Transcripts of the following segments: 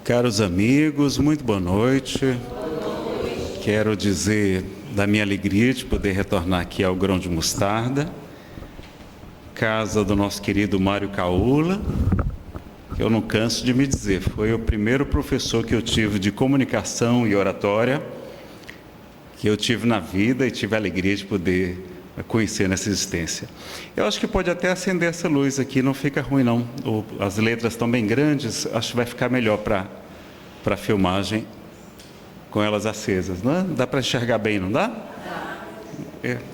Caros amigos, muito boa noite. Quero dizer da minha alegria de poder retornar aqui ao Grão de Mostarda, casa do nosso querido Mário Caula, que eu não canso de me dizer, foi o primeiro professor que eu tive de comunicação e oratória, que eu tive na vida e tive a alegria de poder conhecer nessa existência. Eu acho que pode até acender essa luz aqui, não fica ruim não. As letras estão bem grandes, acho que vai ficar melhor para a filmagem com elas acesas, não é? Dá para enxergar bem, não dá?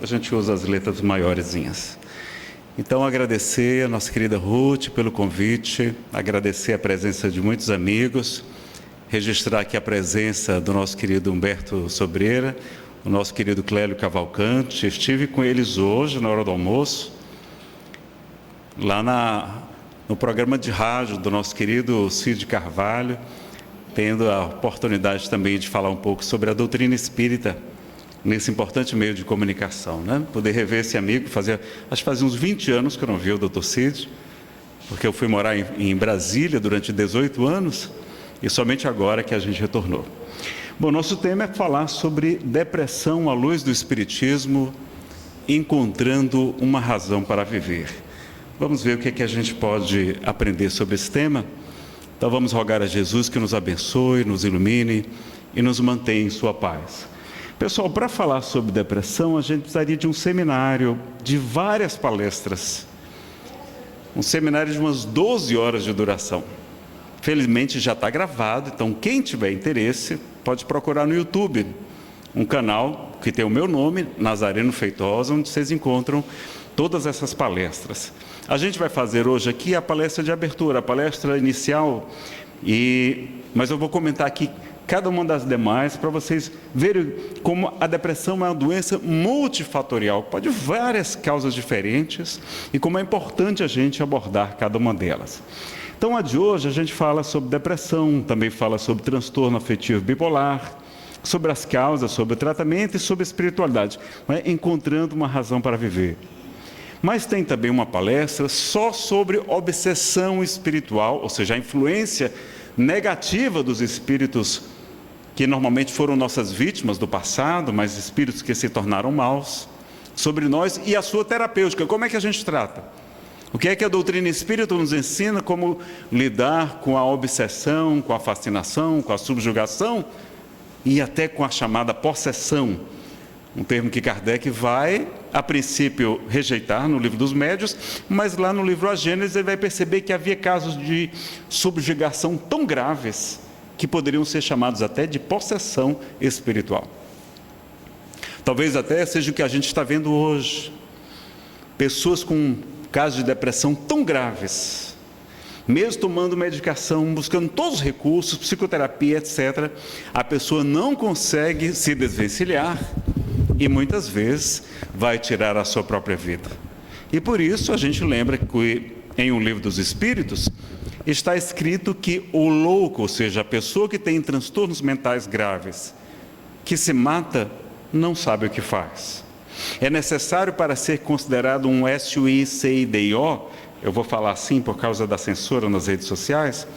A gente usa as letras maiorzinhas. Então, agradecer a nossa querida Ruth pelo convite, agradecer a presença de muitos amigos, registrar aqui a presença do nosso querido Humberto Sobreira, o nosso querido Clélio Cavalcante. Estive com eles hoje, na hora do almoço, lá no programa de rádio do nosso querido Cid Carvalho, tendo a oportunidade também de falar um pouco sobre a doutrina espírita, nesse importante meio de comunicação, né? Poder rever esse amigo, acho que fazia uns 20 anos que eu não vi o Dr. Cid, porque eu fui morar em Brasília durante 18 anos, e somente agora que a gente retornou. Bom, nosso tema é falar sobre depressão à luz do Espiritismo, encontrando uma razão para viver. Vamos ver o que a gente pode aprender sobre esse tema? Então vamos rogar a Jesus que nos abençoe, nos ilumine e nos mantenha em sua paz. Pessoal, para falar sobre depressão, a gente precisaria de um seminário, de várias palestras. Um seminário de umas 12 horas de duração. Felizmente já está gravado, então quem tiver interesse pode procurar no YouTube um canal que tem o meu nome, Nazareno Feitosa, onde vocês encontram todas essas palestras. A gente vai fazer hoje aqui a palestra de abertura, a palestra inicial, mas eu vou comentar aqui cada uma das demais para vocês verem como a depressão é uma doença multifatorial, pode várias causas diferentes e como é importante a gente abordar cada uma delas. Então, a de hoje a gente fala sobre depressão, também fala sobre transtorno afetivo bipolar, sobre as causas, sobre o tratamento e sobre a espiritualidade, né? Encontrando uma razão para viver. Mas tem também uma palestra só sobre obsessão espiritual, ou seja, a influência negativa dos espíritos que normalmente foram nossas vítimas do passado, mas espíritos que se tornaram maus, sobre nós e a sua terapêutica. Como é que a gente trata? O que é que a doutrina espírita nos ensina? Como lidar com a obsessão, com a fascinação, com a subjugação e até com a chamada possessão. Um termo que Kardec vai, a princípio, rejeitar no Livro dos Médiuns, mas lá no livro A Gênese ele vai perceber que havia casos de subjugação tão graves que poderiam ser chamados até de possessão espiritual. Talvez até seja o que a gente está vendo hoje. Pessoas com casos de depressão tão graves, mesmo tomando medicação, buscando todos os recursos, psicoterapia, etc., a pessoa não consegue se desvencilhar e muitas vezes vai tirar a sua própria vida. E por isso a gente lembra que em um livro dos Espíritos está escrito que o louco, ou seja, a pessoa que tem transtornos mentais graves, que se mata, não sabe o que faz. É necessário para ser considerado um SUICIDO, eu vou falar assim por causa da censura nas redes sociais,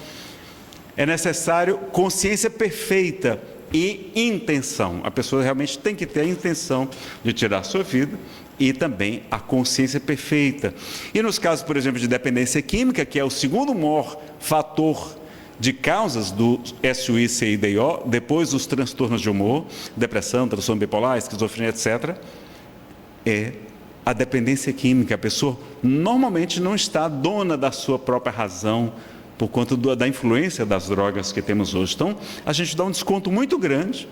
é necessário consciência perfeita e intenção. A pessoa realmente tem que ter a intenção de tirar a sua vida e também a consciência perfeita. E nos casos, por exemplo, de dependência química, que é o segundo maior fator de causas do SUICIDO, depois dos transtornos de humor, depressão, transtorno bipolar, esquizofrenia, etc., é a dependência química. A pessoa normalmente não está dona da sua própria razão por conta da influência das drogas que temos hoje. Então, a gente dá um desconto muito grande,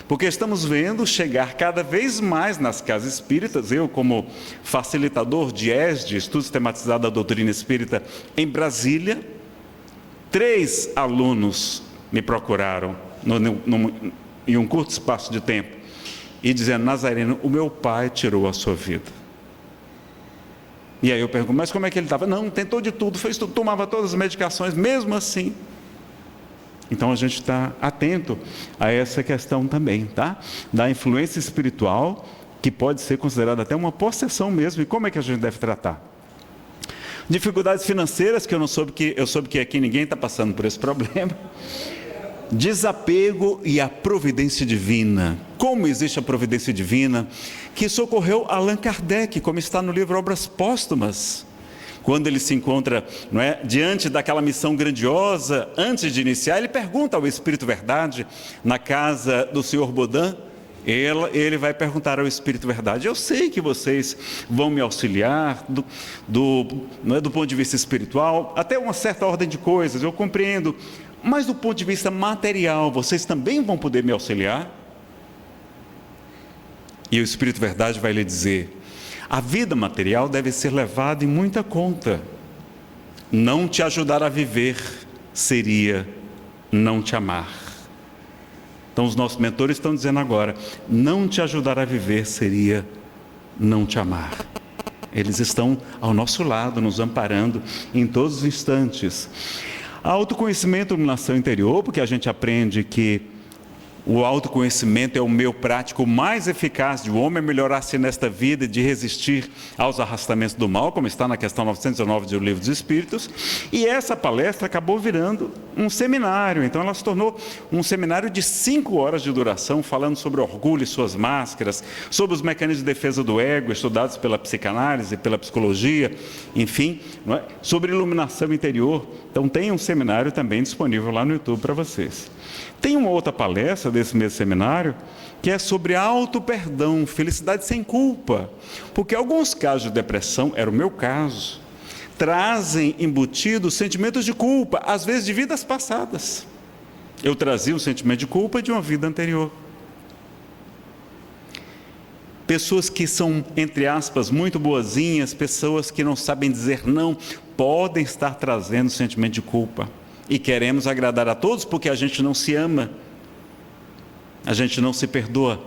porque estamos vendo chegar cada vez mais nas casas espíritas. Eu, como facilitador de ESD, Estudo Sistematizado da Doutrina Espírita, em Brasília, 3 alunos me procuraram em um curto espaço de tempo, e dizendo: Nazareno, o meu pai tirou a sua vida. E aí eu pergunto: mas como é que ele estava? Não, tentou de tudo, fez tudo, tomava todas as medicações, mesmo assim. Então a gente está atento a essa questão também, tá? Da influência espiritual, que pode ser considerada até uma possessão mesmo. E como é que a gente deve tratar? Dificuldades financeiras, que eu soube que aqui ninguém está passando por esse problema. desapego e a providência divina. Como existe a providência divina que socorreu Allan Kardec, como está no livro Obras Póstumas. Quando ele se encontra, não é, diante daquela missão grandiosa, antes de iniciar, ele pergunta ao Espírito Verdade, na casa do Sr. Baudin, ele vai perguntar ao Espírito Verdade: eu sei que vocês vão me auxiliar não é, do ponto de vista espiritual, até uma certa ordem de coisas, eu compreendo, mas do ponto de vista material, vocês também vão poder me auxiliar? E o Espírito Verdade vai lhe dizer: a vida material deve ser levada em muita conta. Não te ajudar a viver seria não te amar. Então os nossos mentores estão dizendo agora: não te ajudar a viver seria não te amar. Eles estão ao nosso lado, nos amparando em todos os instantes. Autoconhecimento, iluminação interior, porque a gente aprende que o autoconhecimento é o meio prático mais eficaz de o homem melhorar-se nesta vida e de resistir aos arrastamentos do mal, como está na questão 909 do Livro dos Espíritos. E essa palestra acabou virando um seminário. Então ela se tornou um seminário de 5 horas de duração, falando sobre orgulho e suas máscaras, sobre os mecanismos de defesa do ego, estudados pela psicanálise, pela psicologia, enfim, não é? Sobre iluminação interior. Então tem um seminário também disponível lá no YouTube para vocês. Tem uma outra palestra desse mesmo seminário que é sobre auto-perdão, felicidade sem culpa. Porque alguns casos de depressão, era o meu caso, trazem embutidos sentimentos de culpa, às vezes de vidas passadas. Eu trazia um sentimento de culpa de uma vida anterior. Pessoas que são, entre aspas, muito boazinhas, pessoas que não sabem dizer não, podem estar trazendo sentimento de culpa. E queremos agradar a todos porque a gente não se ama, a gente não se perdoa.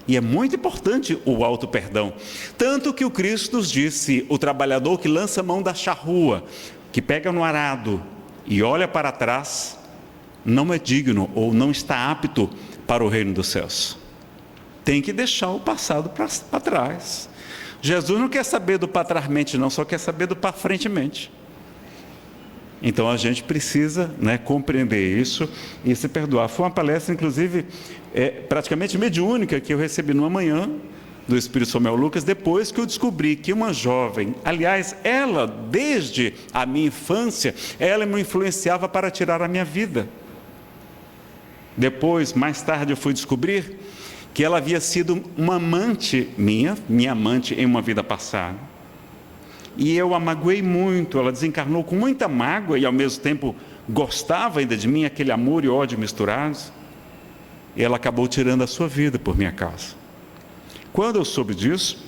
E é muito importante o auto-perdão. Tanto que o Cristo nos disse: o trabalhador que lança a mão da charrua, que pega no arado e olha para trás, não é digno ou não está apto para o reino dos céus. Tem que deixar o passado para trás. Jesus não quer saber do para trás-mente não, só quer saber do para frente-mente. Então a gente precisa, né, compreender isso e se perdoar. Foi uma palestra, inclusive, praticamente mediúnica, que eu recebi numa manhã do Espírito Samuel Lucas, depois que eu descobri que uma jovem, aliás, ela, desde a minha infância, ela me influenciava para tirar a minha vida. Depois, mais tarde, eu fui descobrir que ela havia sido uma amante minha amante em uma vida passada. E eu a magoei muito, ela desencarnou com muita mágoa e ao mesmo tempo gostava ainda de mim, aquele amor e ódio misturados. E ela acabou tirando a sua vida por minha causa. Quando eu soube disso,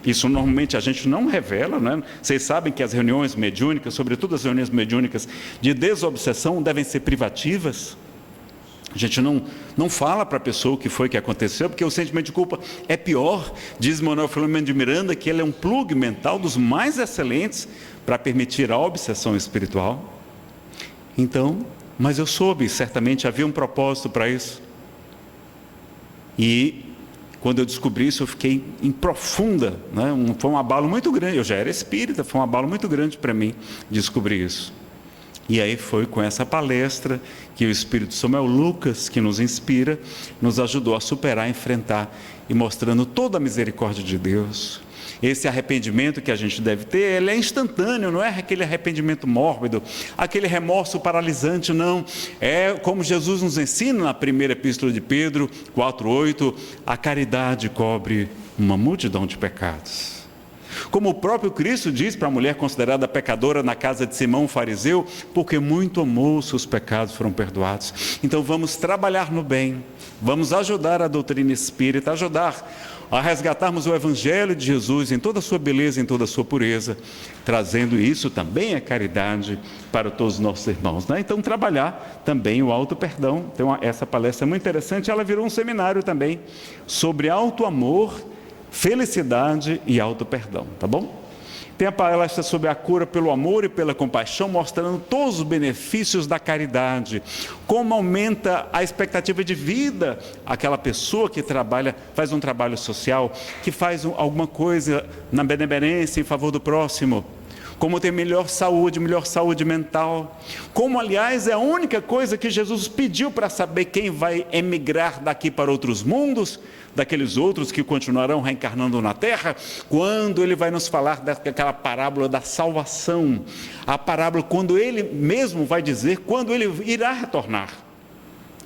isso normalmente a gente não revela, né? Vocês sabem que as reuniões mediúnicas, sobretudo as reuniões mediúnicas de desobsessão, devem ser privativas. A gente não fala para a pessoa o que foi que aconteceu, porque o sentimento de culpa é pior. Diz Manuel Filomeno de Miranda que ele é um plug mental dos mais excelentes para permitir a obsessão espiritual. Então, mas eu soube, certamente havia um propósito para isso. E quando eu descobri isso, eu fiquei em profunda, né? Foi um abalo muito grande. Eu já era espírita, foi um abalo muito grande para mim descobrir isso. E aí foi com essa palestra que o Espírito Samuel Lucas, que nos inspira, nos ajudou a superar, enfrentar e mostrando toda a misericórdia de Deus. Esse arrependimento que a gente deve ter, ele é instantâneo, não é aquele arrependimento mórbido, aquele remorso paralisante, não. É como Jesus nos ensina na primeira epístola de Pedro 4:8, a caridade cobre uma multidão de pecados. Como o próprio Cristo diz para a mulher considerada pecadora na casa de Simão o fariseu, porque muito amou, seus pecados foram perdoados. Então vamos trabalhar no bem, vamos ajudar a doutrina espírita, ajudar a resgatarmos o Evangelho de Jesus em toda a sua beleza, em toda a sua pureza, trazendo isso também a caridade para todos os nossos irmãos, né? Então trabalhar também o auto-perdão. Então essa palestra é muito interessante, ela virou um seminário também sobre auto-amor, felicidade e auto-perdão, tá bom? Tem a palestra sobre a cura pelo amor e pela compaixão, mostrando todos os benefícios da caridade, como aumenta a expectativa de vida aquela pessoa que trabalha, faz um trabalho social, que faz alguma coisa na benemerência em favor do próximo, como ter melhor saúde mental, como, aliás, é a única coisa que Jesus pediu para saber quem vai emigrar daqui para outros mundos, daqueles outros que continuarão reencarnando na Terra, quando ele vai nos falar daquela parábola da salvação, a parábola quando ele mesmo vai dizer quando ele irá retornar.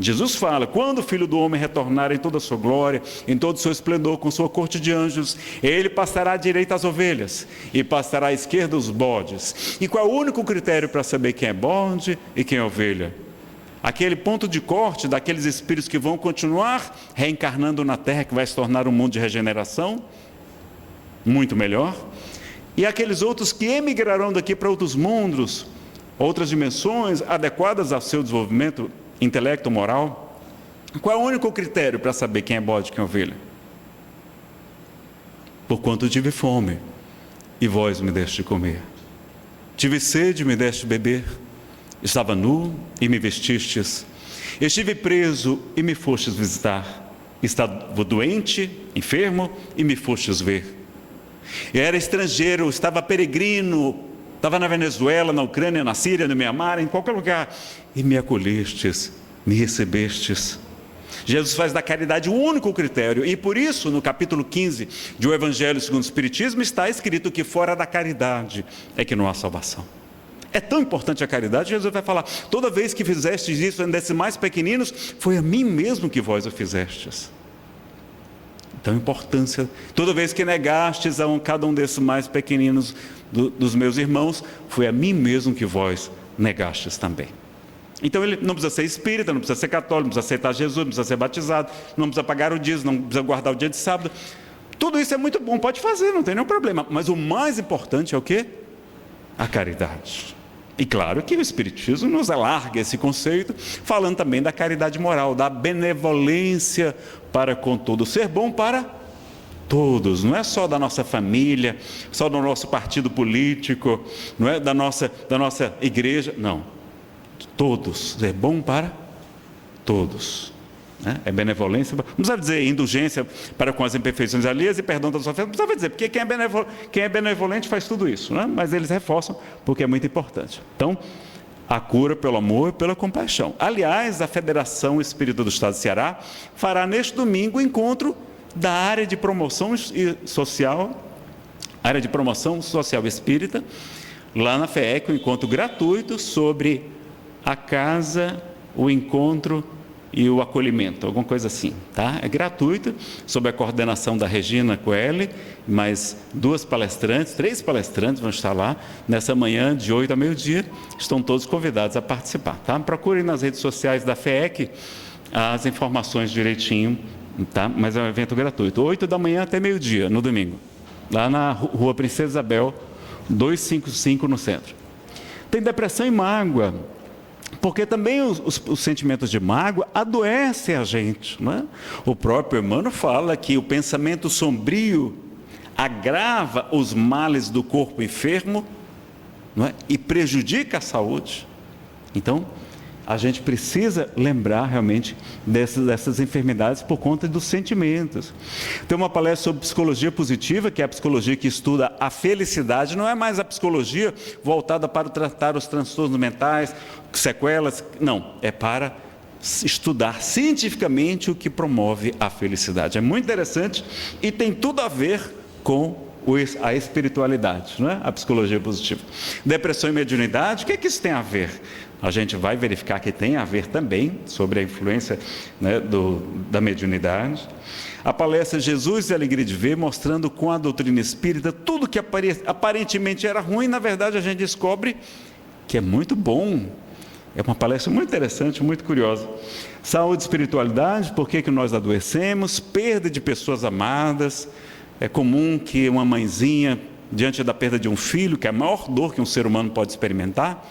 Jesus fala, quando o Filho do Homem retornar em toda a sua glória, em todo o seu esplendor, com sua corte de anjos, ele passará à direita as ovelhas e passará à esquerda os bodes. E qual é o único critério para saber quem é bode e quem é ovelha? Aquele ponto de corte daqueles espíritos que vão continuar reencarnando na Terra, que vai se tornar um mundo de regeneração, muito melhor, e aqueles outros que emigrarão daqui para outros mundos, outras dimensões adequadas ao seu desenvolvimento intelecto, moral. Qual é o único critério para saber quem é bode e quem é ovelha? Porquanto tive fome, e vós me deste de comer. Tive sede, me deste de beber. Estava nu, e me vestistes. Estive preso, e me fostes visitar. Estava doente, enfermo, e me fostes ver. Eu era estrangeiro, estava peregrino, estava na Venezuela, na Ucrânia, na Síria, no Mianmar, em qualquer lugar, e me acolhestes, me recebestes. Jesus faz da caridade o único critério, e por isso, no capítulo 15 de O Evangelho segundo o Espiritismo, está escrito que fora da caridade é que não há salvação. É tão importante a caridade, Jesus vai falar, toda vez que fizestes isso, desses mais pequeninos, foi a mim mesmo que vós o fizestes. Então, importância, toda vez que negastes cada um desses mais pequeninos dos meus irmãos, foi a mim mesmo que vós negastes também. Então ele não precisa ser espírita, não precisa ser católico, não precisa aceitar Jesus, não precisa ser batizado, não precisa pagar o dízimo, não precisa guardar o dia de sábado. Tudo isso é muito bom, pode fazer, não tem nenhum problema. Mas o mais importante é o quê? A caridade. E claro que o Espiritismo nos alarga esse conceito, falando também da caridade moral, da benevolência para com todos, ser bom para todos, não é só da nossa família, só do nosso partido político, não é da nossa igreja, não, todos, ser bom para todos, né? É benevolência, não precisa dizer indulgência para com as imperfeições alheias e perdão das ofensas, não precisa dizer, porque quem é benevolente faz tudo isso, né? Mas eles reforçam porque é muito importante. Então, a cura pelo amor e pela compaixão. Aliás, a Federação Espírita do Estado do Ceará fará neste domingo o encontro da área de promoção social, espírita, lá na FEEC, um encontro gratuito sobre a casa, o encontro e o acolhimento, alguma coisa assim, tá? É gratuito, sob a coordenação da Regina Coelho, mais 3 palestrantes vão estar lá nessa manhã de 8 a meio-dia, estão todos convidados a participar, tá? Procurem nas redes sociais da FEEC as informações direitinho, tá? Mas é um evento gratuito, 8 da manhã até meio-dia, no domingo, lá na Rua Princesa Isabel, 255 no centro. Tem depressão e mágoa, porque também os sentimentos de mágoa adoecem a gente, não é? O próprio Emmanuel fala que o pensamento sombrio agrava os males do corpo enfermo, não é? E prejudica a saúde. Então, a gente precisa lembrar realmente dessas enfermidades por conta dos sentimentos. Tem uma palestra sobre psicologia positiva, que é a psicologia que estuda a felicidade, não é mais a psicologia voltada para tratar os transtornos mentais, sequelas, não, é para estudar cientificamente o que promove a felicidade. É muito interessante e tem tudo a ver com a espiritualidade, não é? A psicologia positiva. Depressão e mediunidade, o que é que isso tem a ver? A gente vai verificar que tem a ver também sobre a influência, né, da mediunidade. A palestra Jesus e a Alegria de Ver, mostrando com a doutrina espírita tudo que aparentemente era ruim, na verdade a gente descobre que é muito bom. É uma palestra muito interessante, muito curiosa. Saúde e espiritualidade, por que nós adoecemos, perda de pessoas amadas. É comum que uma mãezinha, diante da perda de um filho, que é a maior dor que um ser humano pode experimentar,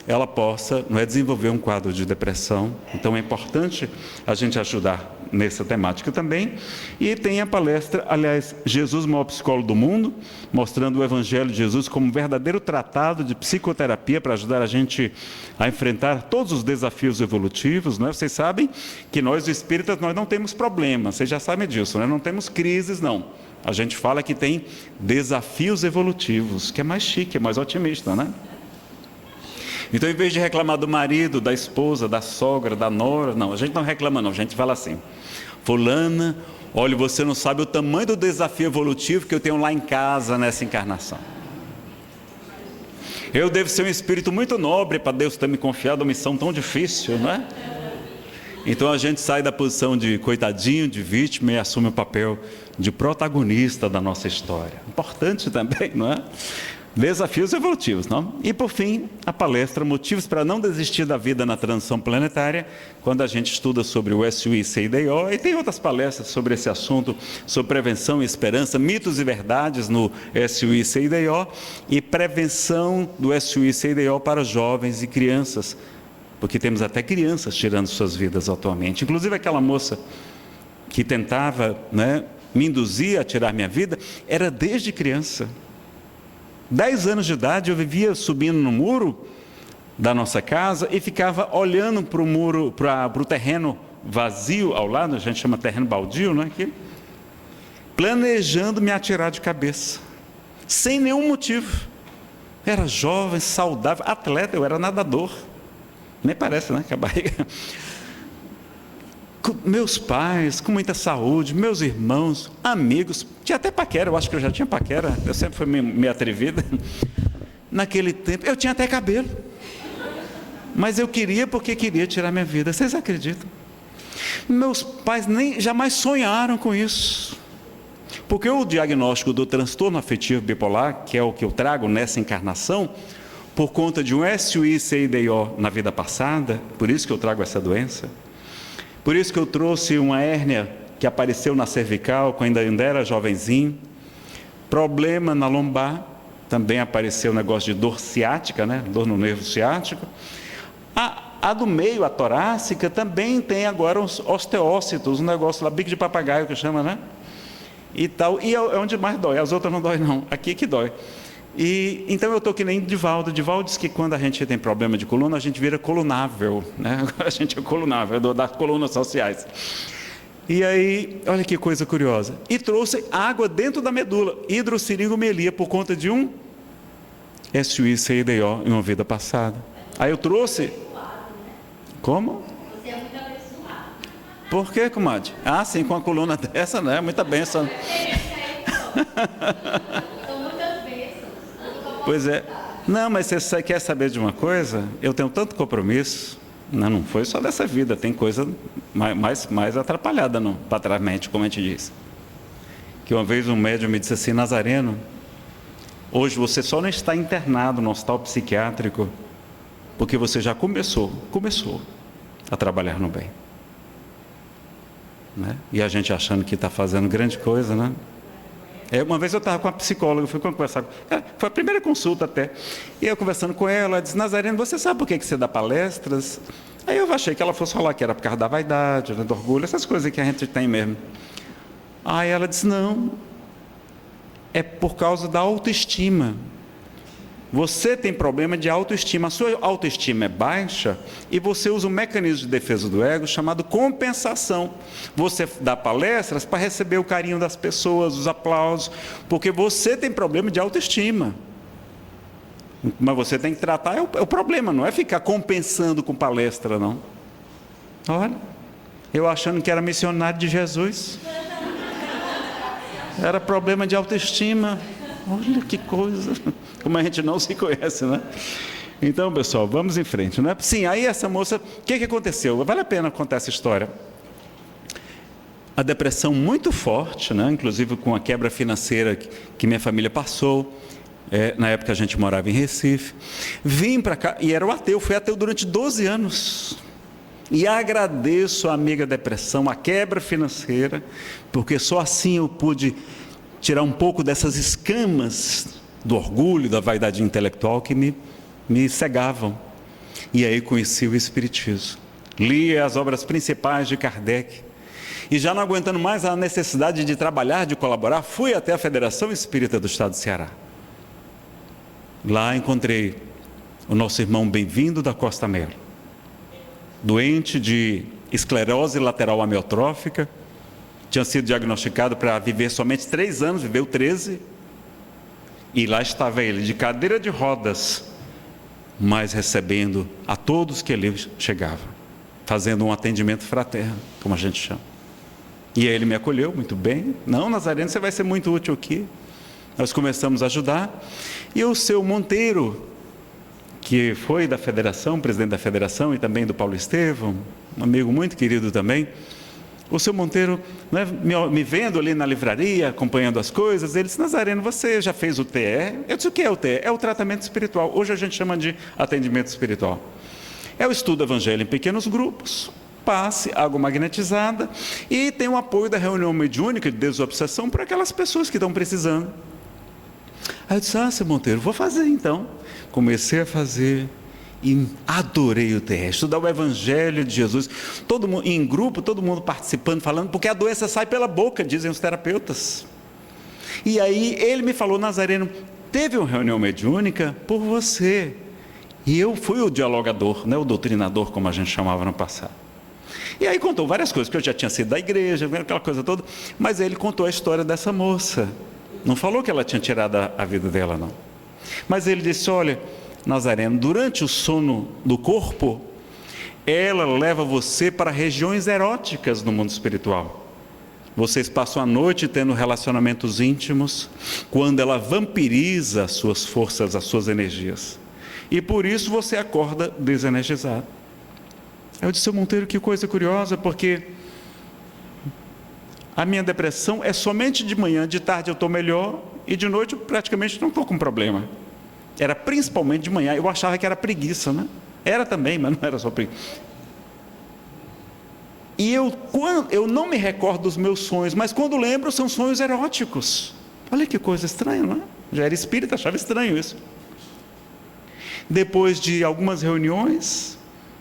ela possa, não é, desenvolver um quadro de depressão. Então é importante a gente ajudar nessa temática também. E tem a palestra, aliás, Jesus, o maior psicólogo do mundo, mostrando o Evangelho de Jesus como um verdadeiro tratado de psicoterapia para ajudar a gente a enfrentar todos os desafios evolutivos, não é? Vocês sabem que nós, espíritas, nós não temos problemas, vocês já sabem disso, né? Não temos crises, não. A gente fala que tem desafios evolutivos, que é mais chique, é mais otimista, né? Então, em vez de reclamar do marido, da esposa, da sogra, da nora, não, a gente não reclama não, a gente fala assim: fulana, olha, você não sabe o tamanho do desafio evolutivo que eu tenho lá em casa nessa encarnação. Eu devo ser um espírito muito nobre para Deus ter me confiado uma missão tão difícil, não é? Então a gente sai da posição de coitadinho, de vítima, e assume o papel de protagonista da nossa história. Importante também, não é? Desafios evolutivos, não? E por fim, a palestra Motivos para não desistir da vida na transição planetária, quando a gente estuda sobre o SUI CIDO, e tem outras palestras sobre esse assunto, sobre prevenção e esperança, mitos e verdades no SUI CIDO, e prevenção do SUI CIDO para jovens e crianças, porque temos até crianças tirando suas vidas atualmente. Inclusive aquela moça que tentava, né, me induzir a tirar minha vida, era desde criança. 10 anos de idade, eu vivia subindo no muro da nossa casa e ficava olhando para o muro, para o terreno vazio ao lado, a gente chama terreno baldio, não é aqui? Planejando me atirar de cabeça, sem nenhum motivo. Era jovem, saudável, atleta, eu era nadador. Nem parece, né, que a barriga... Meus pais, com muita saúde, meus irmãos, amigos, tinha até paquera, eu acho que eu já tinha paquera, eu sempre fui meio atrevida. Naquele tempo, eu tinha até cabelo, mas eu queria porque queria tirar minha vida, vocês acreditam? Meus pais nem jamais sonharam com isso, porque o diagnóstico do transtorno afetivo bipolar, que é o que eu trago nessa encarnação, por conta de um SUI-CIDO na vida passada, por isso que eu trago essa doença. Por isso que eu trouxe uma hérnia que apareceu na cervical quando ainda era jovenzinho. Problema na lombar, também apareceu um negócio de dor ciática, né? Dor no nervo ciático. A do meio, a torácica, também tem agora os osteócitos, um negócio lá, bico de papagaio que chama, né? E tal, e é onde mais dói, as outras não dói não, aqui que dói. E então eu estou que nem Divaldo. Divaldo diz que quando a gente tem problema de coluna, a gente vira colunável, né? Agora a gente é colunável, das colunas sociais. E aí, olha que coisa curiosa. E trouxe água dentro da medula, hidrosseringomelia, por conta de um SUI-CIDO em uma vida passada. Aí eu trouxe... Como? Você é muito abençoado. Por que, comadre? Ah, sim, com a coluna dessa, né? Muita bênção. Pois é. Não, mas você quer saber de uma coisa? Eu tenho tanto compromisso. Não foi só dessa vida, tem coisa mais atrapalhada não, para trás mente, como a gente diz. Que uma vez um médium me disse assim: Nazareno, hoje você só não está internado no hospital psiquiátrico porque você já começou a trabalhar no bem. Né? E a gente achando que está fazendo grande coisa, né? Uma vez eu estava com a psicóloga, fui conversar com ela, foi a primeira consulta até, e eu conversando com ela, ela disse: Nazareno, você sabe por que você dá palestras? Aí eu achei que ela fosse falar que era por causa da vaidade, do orgulho, essas coisas que a gente tem mesmo. Aí ela disse: não, é por causa da autoestima. Você tem problema de autoestima, a sua autoestima é baixa e você usa um mecanismo de defesa do ego chamado compensação. Você dá palestras para receber o carinho das pessoas, os aplausos, porque você tem problema de autoestima. Mas você tem que tratar, é o problema, não é ficar compensando com palestra, não. Olha, eu achando que era missionário de Jesus. Era problema de autoestima. Olha que coisa, como a gente não se conhece, né? Então, pessoal, vamos em frente, não é? Sim, aí essa moça, o que aconteceu? Vale a pena contar essa história. A depressão muito forte, né? Inclusive com a quebra financeira que minha família passou, na época a gente morava em Recife. Vim para cá, e era o ateu, fui ateu durante 12 anos. E agradeço a amiga depressão, a quebra financeira, porque só assim eu pude tirar um pouco dessas escamas do orgulho, da vaidade intelectual que me cegavam. E aí conheci o Espiritismo. Li as obras principais de Kardec. E já não aguentando mais a necessidade de trabalhar, de colaborar, fui até a Federação Espírita do Estado do Ceará. Lá encontrei o nosso irmão Bem-vindo da Costa Melo, doente de esclerose lateral amiotrófica, tinha sido diagnosticado para viver somente 3 anos, viveu 13, e lá estava ele, de cadeira de rodas, mas recebendo a todos que ele chegava, fazendo um atendimento fraterno, como a gente chama. E aí ele me acolheu muito bem. Não, Nazareno, você vai ser muito útil aqui. Nós começamos a ajudar. E o seu Monteiro, que foi da federação, presidente da federação, e também do Paulo Estevão, um amigo muito querido também, o seu Monteiro, né, me vendo ali na livraria, acompanhando as coisas, ele disse: Nazareno, você já fez o TE? Eu disse: o que é o TE? É o tratamento espiritual. Hoje a gente chama de atendimento espiritual. É o estudo do evangelho em pequenos grupos, passe, água magnetizada, e tem o apoio da reunião mediúnica de desobsessão para aquelas pessoas que estão precisando. Aí eu disse: seu Monteiro, vou fazer então. Comecei a fazer e adorei o TE, estudar o evangelho de Jesus, todo mundo, em grupo, todo mundo participando, falando, porque a doença sai pela boca, dizem os terapeutas. E aí ele me falou: Nazareno, teve uma reunião mediúnica por você, e eu fui o dialogador, né, o doutrinador, como a gente chamava no passado. E aí contou várias coisas, que eu já tinha sido da igreja, aquela coisa toda, mas ele contou a história dessa moça. Não falou que ela tinha tirado a vida dela, não. Mas ele disse: olha, Nazareno, durante o sono do corpo, ela leva você para regiões eróticas no mundo espiritual. Vocês passam a noite tendo relacionamentos íntimos, quando ela vampiriza as suas forças, as suas energias. E por isso você acorda desenergizado. Eu disse: seu Monteiro, que coisa curiosa, porque a minha depressão é somente de manhã, de tarde eu estou melhor, e de noite eu praticamente não estou com problema. Era principalmente de manhã. Eu achava que era preguiça, né? Era também, mas não era só preguiça. E eu não me recordo dos meus sonhos, mas quando lembro são sonhos eróticos. Olha que coisa estranha, não é? Já era espírita, achava estranho isso. Depois de algumas reuniões,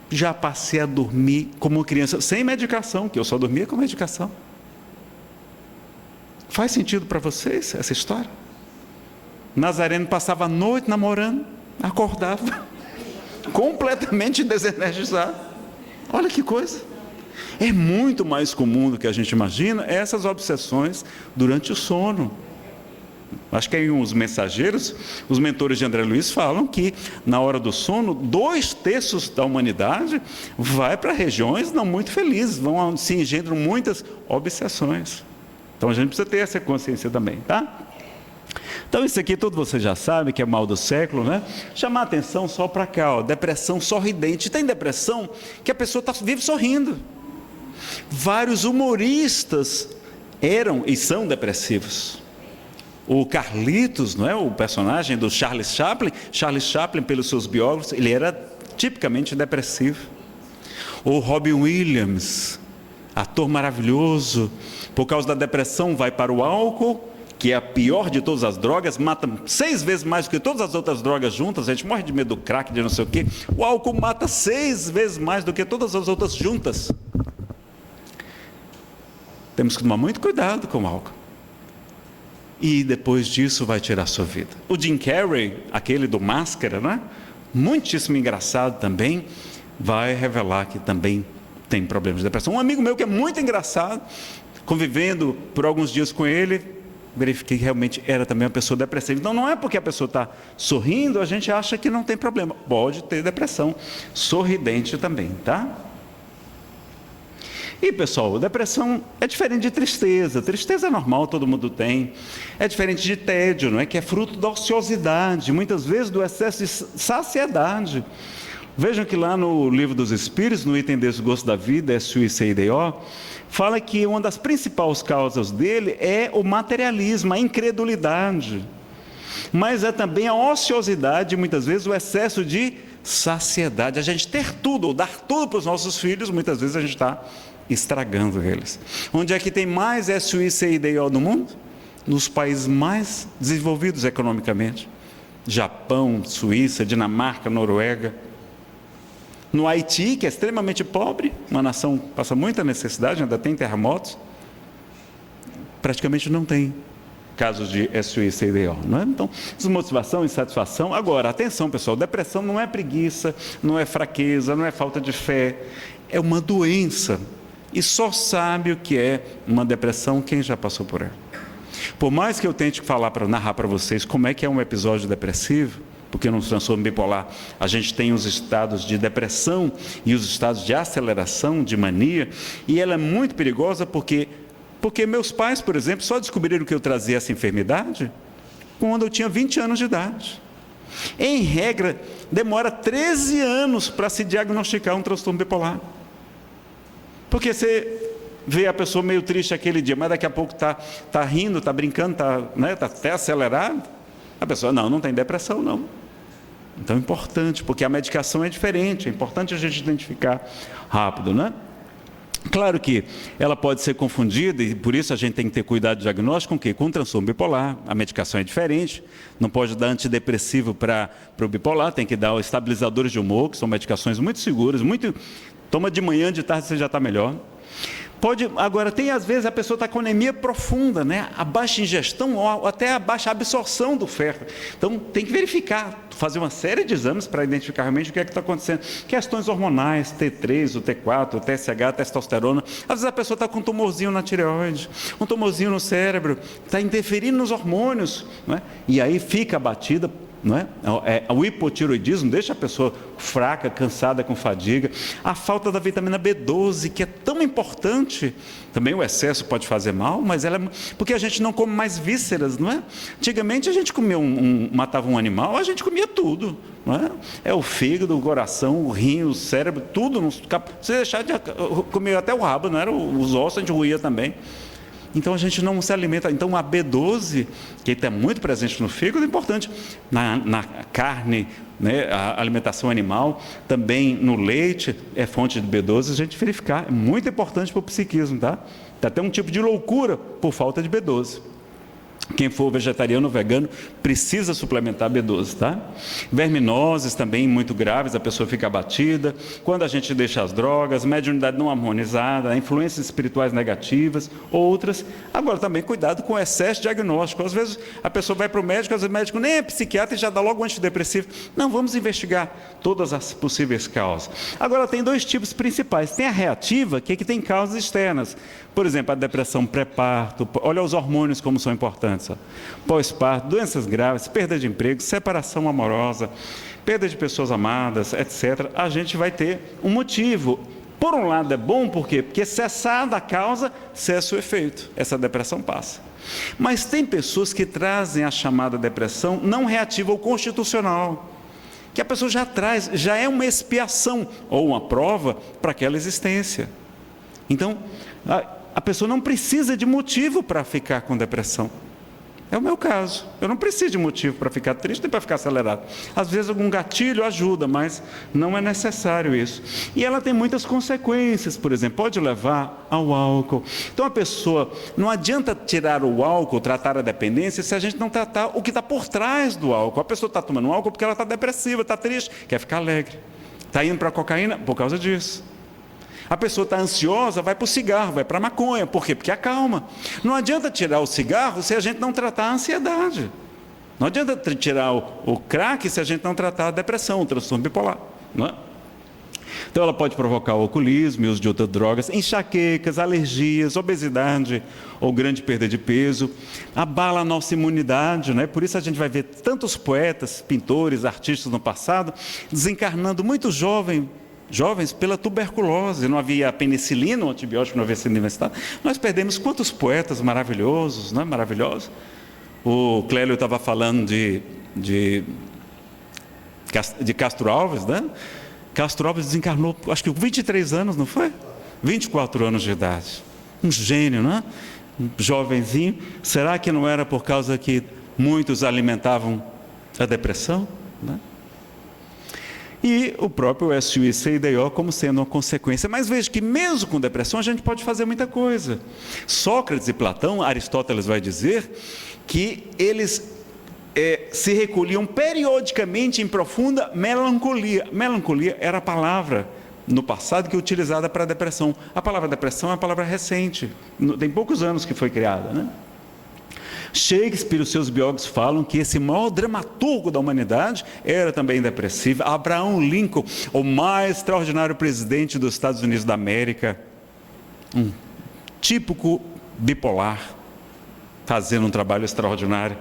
já passei a dormir como criança, sem medicação, que eu só dormia com medicação. Faz sentido para vocês essa história? Nazareno passava a noite namorando, acordava completamente desenergizado. Olha que coisa. É muito mais comum do que a gente imagina essas obsessões durante o sono. Acho que aí os mensageiros, os mentores de André Luiz falam que na hora do sono, 2/3 da humanidade vai para regiões não muito felizes, se engendram muitas obsessões. Então a gente precisa ter essa consciência também, tá? Então isso aqui tudo você já sabe que é mal do século, né? Chamar a atenção só para cá, ó, depressão sorridente. Tem depressão que a pessoa vive sorrindo. Vários humoristas eram e são depressivos. O Carlitos, não é, o personagem do Charles Chaplin, pelos seus biógrafos, ele era tipicamente depressivo. O Robin Williams, ator maravilhoso, por causa da depressão vai para o álcool, que é a pior de todas as drogas, mata 6 vezes mais do que todas as outras drogas juntas. A gente morre de medo do crack, de não sei o quê. O álcool mata 6 vezes mais do que todas as outras juntas. Temos que tomar muito cuidado com o álcool. E depois disso vai tirar a sua vida. O Jim Carrey, aquele do Máscara, né? Muitíssimo engraçado também, vai revelar que também tem problemas de depressão. Um amigo meu que é muito engraçado, convivendo por alguns dias com ele, verifiquei que realmente era também uma pessoa depressiva. Então não é porque a pessoa está sorrindo, a gente acha que não tem problema. Pode ter depressão sorridente também, tá? E pessoal, depressão é diferente de tristeza. Tristeza é normal, todo mundo tem. É diferente de tédio, não é? Que é fruto da ociosidade, muitas vezes do excesso de saciedade. Vejam que lá no Livro dos Espíritos, no item Desgosto da Vida, SUICIDO, fala que uma das principais causas dele é o materialismo, a incredulidade. Mas é também a ociosidade, muitas vezes o excesso de saciedade. A gente ter tudo, ou dar tudo para os nossos filhos, muitas vezes a gente está estragando eles. Onde é que tem mais SUICIDO no mundo? Nos países mais desenvolvidos economicamente. Japão, Suíça, Dinamarca, Noruega. No Haiti, que é extremamente pobre, uma nação que passa muita necessidade, ainda tem terremotos, praticamente não tem casos de SUICDO, não é? Então, desmotivação, insatisfação. Agora, atenção pessoal, depressão não é preguiça, não é fraqueza, não é falta de fé, é uma doença. E só sabe o que é uma depressão quem já passou por ela. Por mais que eu tente narrar para vocês como é que é um episódio depressivo, porque no transtorno bipolar a gente tem os estados de depressão e os estados de aceleração, de mania, e ela é muito perigosa porque meus pais, por exemplo, só descobriram que eu trazia essa enfermidade quando eu tinha 20 anos de idade. Em regra, demora 13 anos para se diagnosticar um transtorno bipolar. Porque você vê a pessoa meio triste aquele dia, mas daqui a pouco está rindo, está brincando, está até acelerado. A pessoa, não tem depressão, não. Então é importante, porque a medicação é diferente, é importante a gente identificar rápido, né? Claro que ela pode ser confundida e por isso a gente tem que ter cuidado de diagnóstico com o quê? Com o transtorno bipolar, a medicação é diferente, não pode dar antidepressivo para o bipolar, tem que dar estabilizadores de humor, que são medicações muito seguras, toma de manhã, de tarde você já está melhor. Agora, às vezes a pessoa está com anemia profunda, né? A baixa ingestão ou até a baixa absorção do ferro. Então, tem que verificar, fazer uma série de exames para identificar realmente o que é que está acontecendo. Questões hormonais, T3, o T4, o TSH, a testosterona. Às vezes a pessoa está com um tumorzinho na tireoide, um tumorzinho no cérebro, está interferindo nos hormônios, não é? E aí fica abatida. Não é? O hipotiroidismo deixa a pessoa fraca, cansada, com fadiga. A falta da vitamina B12, que é tão importante. Também o excesso pode fazer mal, mas porque a gente não come mais vísceras, não é? Antigamente a gente comia matava um animal, a gente comia tudo, não é? É o fígado, o coração, o rim, o cérebro, tudo. Se deixar de comer até o rabo, não era? Os ossos a gente roía também. Então a gente não se alimenta. Então a B12, que está muito presente no fígado, é importante. Na carne, né, a alimentação animal, também no leite, é fonte de B12, a gente verificar. É muito importante para o psiquismo, tá? Tem até um tipo de loucura por falta de B12. Quem for vegetariano ou vegano precisa suplementar B12, tá? Verminoses também muito graves, a pessoa fica abatida. Quando a gente deixa as drogas, mediunidade não harmonizada, influências espirituais negativas, outras. Agora também cuidado com o excesso diagnóstico. Às vezes a pessoa vai para o médico, às vezes o médico nem é psiquiatra e já dá logo um antidepressivo. Não, vamos investigar todas as possíveis causas. Agora tem dois tipos principais. Tem a reativa, que tem causas externas. Por exemplo, a depressão pré-parto, olha os hormônios como são importantes. Pós-parto, doenças graves, perda de emprego, separação amorosa, perda de pessoas amadas, etc. A gente vai ter um motivo. Por um lado é bom, por quê? Porque cessada a causa, cessa o efeito. Essa depressão passa. Mas tem pessoas que trazem a chamada depressão não reativa ou constitucional, que a pessoa já é uma expiação ou uma prova para aquela existência. Então, a pessoa não precisa de motivo para ficar com depressão. É o meu caso. Eu não preciso de motivo para ficar triste nem para ficar acelerado. Às vezes algum gatilho ajuda, mas não é necessário isso. E ela tem muitas consequências, por exemplo, pode levar ao álcool. Então a pessoa, não adianta tirar o álcool, tratar a dependência, se a gente não tratar o que está por trás do álcool. A pessoa está tomando álcool porque ela está depressiva, está triste, quer ficar alegre. Está indo para a cocaína por causa disso. A pessoa está ansiosa, vai para o cigarro, vai para a maconha. Por quê? Porque acalma. Não adianta tirar o cigarro se a gente não tratar a ansiedade. Não adianta tirar o crack se a gente não tratar a depressão, o transtorno bipolar. Não é? Então ela pode provocar o alcoolismo e uso de outras drogas, enxaquecas, alergias, obesidade ou grande perda de peso. Abala a nossa imunidade, né? Por isso a gente vai ver tantos poetas, pintores, artistas no passado, desencarnando muito jovens pela tuberculose. Não havia penicilina, um antibiótico não havia sido inventado. Nós perdemos quantos poetas maravilhosos, não é? Maravilhosos. O Clélio estava falando de Castro Alves, né? Castro Alves desencarnou, acho que com 23 anos, não foi? 24 anos de idade. Um gênio, não é? Um jovenzinho. Será que não era por causa que muitos alimentavam a depressão? Né? E o próprio SUICDO como sendo uma consequência. Mas veja que mesmo com depressão a gente pode fazer muita coisa. Sócrates e Platão, Aristóteles vai dizer que eles se recolhiam periodicamente em profunda melancolia. Melancolia era a palavra no passado que é utilizada para a depressão. A palavra depressão é uma palavra recente, tem poucos anos que foi criada, né? Shakespeare, os seus biógrafos falam que esse maior dramaturgo da humanidade era também depressivo. Abraham Lincoln, o mais extraordinário presidente dos Estados Unidos da América, um típico bipolar, fazendo um trabalho extraordinário.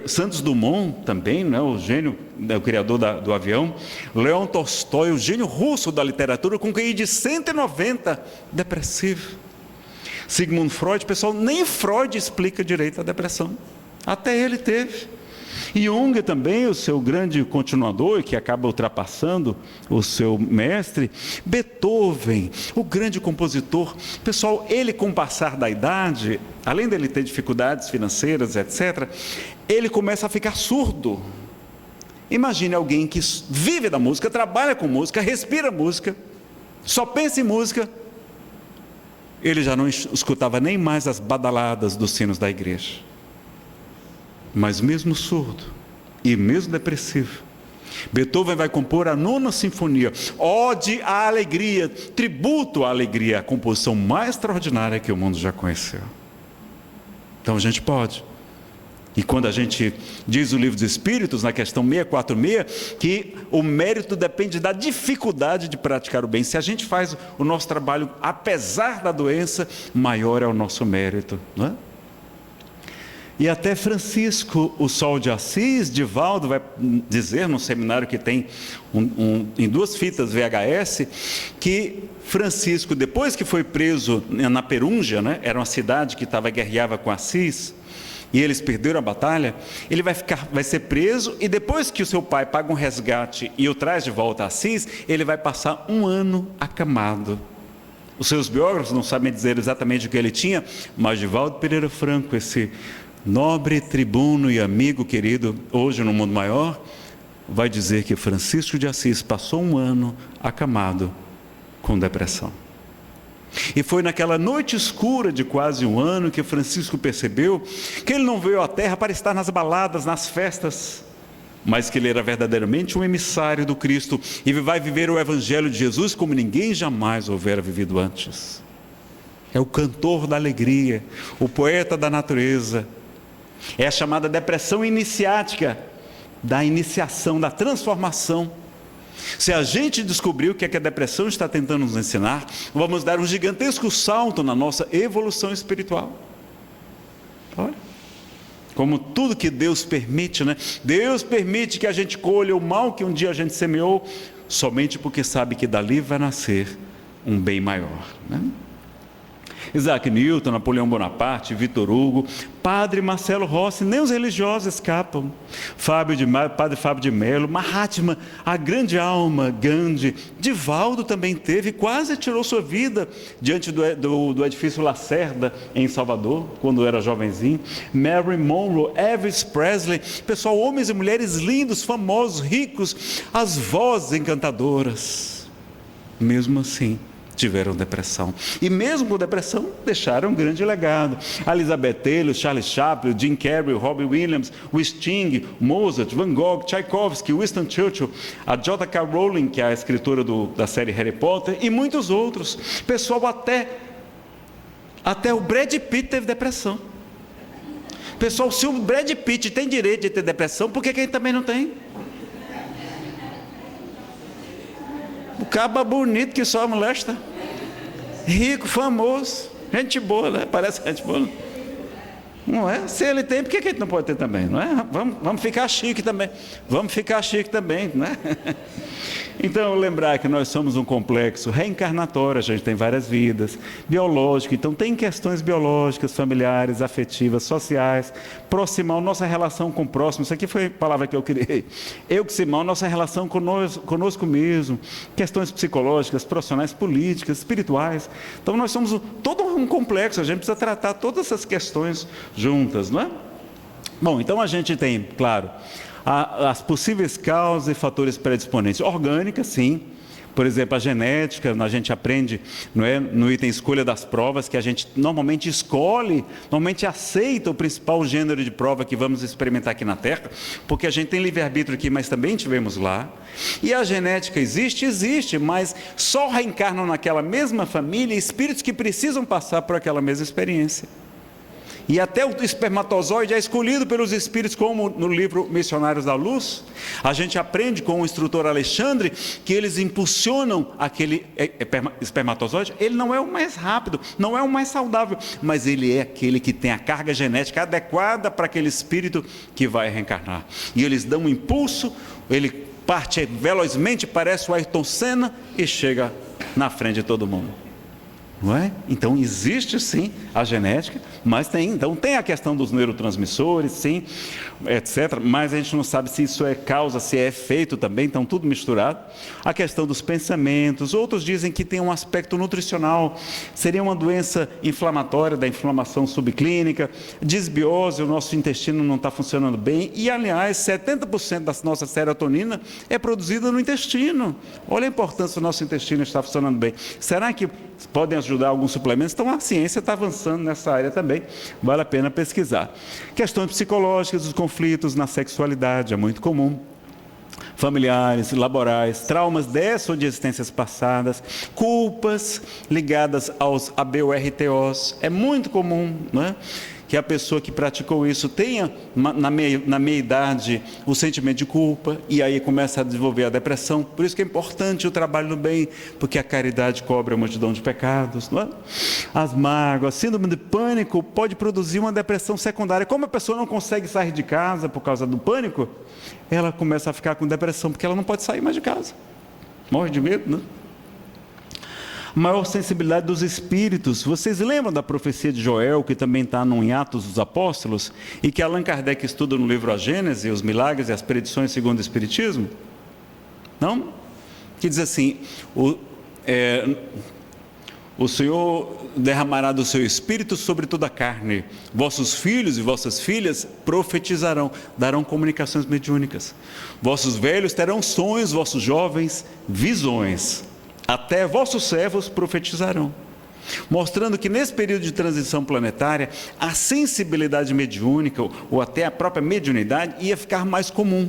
Santos Dumont também, né, o gênio, o criador do avião. Leon Tolstói, o gênio russo da literatura, com QI de 190, depressivo. Sigmund Freud, pessoal, nem Freud explica direito a depressão, até ele teve. Jung também, o seu grande continuador, que acaba ultrapassando o seu mestre. Beethoven, o grande compositor, pessoal, ele com o passar da idade, além dele ter dificuldades financeiras, etc., ele começa a ficar surdo. Imagine alguém que vive da música, trabalha com música, respira música, só pensa em música. Ele já não escutava nem mais as badaladas dos sinos da igreja. Mas mesmo surdo e mesmo depressivo, Beethoven vai compor a 9ª Sinfonia, Ode à Alegria, tributo à alegria, a composição mais extraordinária que o mundo já conheceu. Então a gente pode. E quando a gente diz o Livro dos Espíritos, na questão 646, que o mérito depende da dificuldade de praticar o bem. Se a gente faz o nosso trabalho apesar da doença, maior é o nosso mérito, não é? E até Francisco, o Sol de Assis, Divaldo vai dizer num seminário que tem em 2 fitas VHS, que Francisco, depois que foi preso na Perúngia, né, era uma cidade que guerreava com Assis, e eles perderam a batalha, ele vai ser preso, e depois que o seu pai paga um resgate e o traz de volta a Assis, ele vai passar 1 ano acamado. Os seus biógrafos não sabem dizer exatamente o que ele tinha, mas Divaldo Pereira Franco, esse nobre tribuno e amigo querido, hoje no mundo maior, vai dizer que Francisco de Assis passou 1 ano acamado com depressão. E foi naquela noite escura de quase 1 ano que Francisco percebeu que ele não veio à Terra para estar nas baladas, nas festas, mas que ele era verdadeiramente um emissário do Cristo e vai viver o Evangelho de Jesus como ninguém jamais houvera vivido antes. É o cantor da alegria, o poeta da natureza. É a chamada depressão iniciática, da iniciação, da transformação. Se a gente descobrir o que é que a depressão está tentando nos ensinar, vamos dar um gigantesco salto na nossa evolução espiritual. Olha, como tudo que Deus permite, né? Deus permite que a gente colha o mal que um dia a gente semeou, somente porque sabe que dali vai nascer um bem maior, né? Isaac Newton, Napoleão Bonaparte, Vitor Hugo, Padre Marcelo Rossi, nem os religiosos escapam. Padre Fábio de Mello, Mahatma, a grande alma, Gandhi, Divaldo também teve, quase tirou sua vida diante do edifício Lacerda, em Salvador, quando era jovenzinho. Marilyn Monroe, Elvis Presley, pessoal, homens e mulheres lindos, famosos, ricos, as vozes encantadoras, mesmo assim tiveram depressão, e mesmo com depressão deixaram um grande legado. Elizabeth Taylor, Charles Chaplin, Jim Carrey, Robbie Williams, o Sting, Mozart, Van Gogh, Tchaikovsky, Winston Churchill, a J.K. Rowling, que é a escritora da série Harry Potter, e muitos outros. Pessoal, até o Brad Pitt teve depressão. Pessoal, se o Brad Pitt tem direito de ter depressão, por que quem também não tem? O caba bonito que só molesta, rico, famoso, gente boa, né? Parece gente boa, não é? Se ele tem, por que a gente não pode ter também, não é? Vamos ficar chique também, não é? Então, lembrar que nós somos um complexo reencarnatório, a gente tem várias vidas, biológico, então tem questões biológicas, familiares, afetivas, sociais, proximal, nossa relação com o próximo, isso aqui foi a palavra que eu criei, euximal, nossa relação conosco mesmo, questões psicológicas, profissionais, políticas, espirituais. Então nós somos todo um complexo, a gente precisa tratar todas essas questões juntas, não é? Bom, então a gente tem, claro, as possíveis causas e fatores predisponentes. Orgânica, sim, Por exemplo, a genética, a gente aprende, não é, no item escolha das provas, que a gente normalmente escolhe, normalmente aceita o principal gênero de prova que vamos experimentar aqui na Terra, porque a gente tem livre-arbítrio aqui, mas também tivemos lá. E a genética existe, mas só reencarnam naquela mesma família espíritos que precisam passar por aquela mesma experiência. E até o espermatozoide é escolhido pelos espíritos, como no livro Missionários da Luz. A gente aprende com o instrutor Alexandre que eles impulsionam aquele espermatozoide. Ele não é o mais rápido, não é o mais saudável, mas ele é aquele que tem a carga genética adequada para aquele espírito que vai reencarnar. E eles dão um impulso, ele parte velozmente, parece o Ayrton Senna e chega na frente de todo mundo. Não é? Então existe sim a genética, mas tem a questão dos neurotransmissores, sim, etc. Mas a gente não sabe se isso é causa, se é efeito também, estão tudo misturado. A questão dos pensamentos, outros dizem que tem um aspecto nutricional, seria uma doença inflamatória, da inflamação subclínica, disbiose, o nosso intestino não está funcionando bem, e aliás, 70% da nossa serotonina é produzida no intestino. Olha a importância do nosso intestino estar funcionando bem. Será que podem ajudar alguns suplementos? Então a ciência está avançando nessa área também, vale a pena pesquisar. Questões psicológicas, os conflitos na sexualidade, é muito comum. Familiares, laborais, traumas dessa ou de existências passadas, culpas ligadas aos ABORTOs, é muito comum, não é? Que a pessoa que praticou isso tenha, na meia-idade, o sentimento de culpa, e aí começa a desenvolver a depressão. Por isso que é importante o trabalho no bem, porque a caridade cobre a multidão de pecados, não é? As mágoas, síndrome de pânico pode produzir uma depressão secundária. Como a pessoa não consegue sair de casa por causa do pânico, ela começa a ficar com depressão, porque ela não pode sair mais de casa. Morre de medo, não é? Maior sensibilidade dos espíritos. Vocês lembram da profecia de Joel, que também está em Atos dos Apóstolos, e que Allan Kardec estuda no livro A Gênese, os milagres e as predições segundo o Espiritismo? Não? Que diz assim, o Senhor derramará do seu Espírito sobre toda a carne, vossos filhos e vossas filhas profetizarão, darão comunicações mediúnicas, vossos velhos terão sonhos, vossos jovens visões, até vossos servos profetizarão, mostrando que nesse período de transição planetária, a sensibilidade mediúnica, ou até a própria mediunidade, ia ficar mais comum.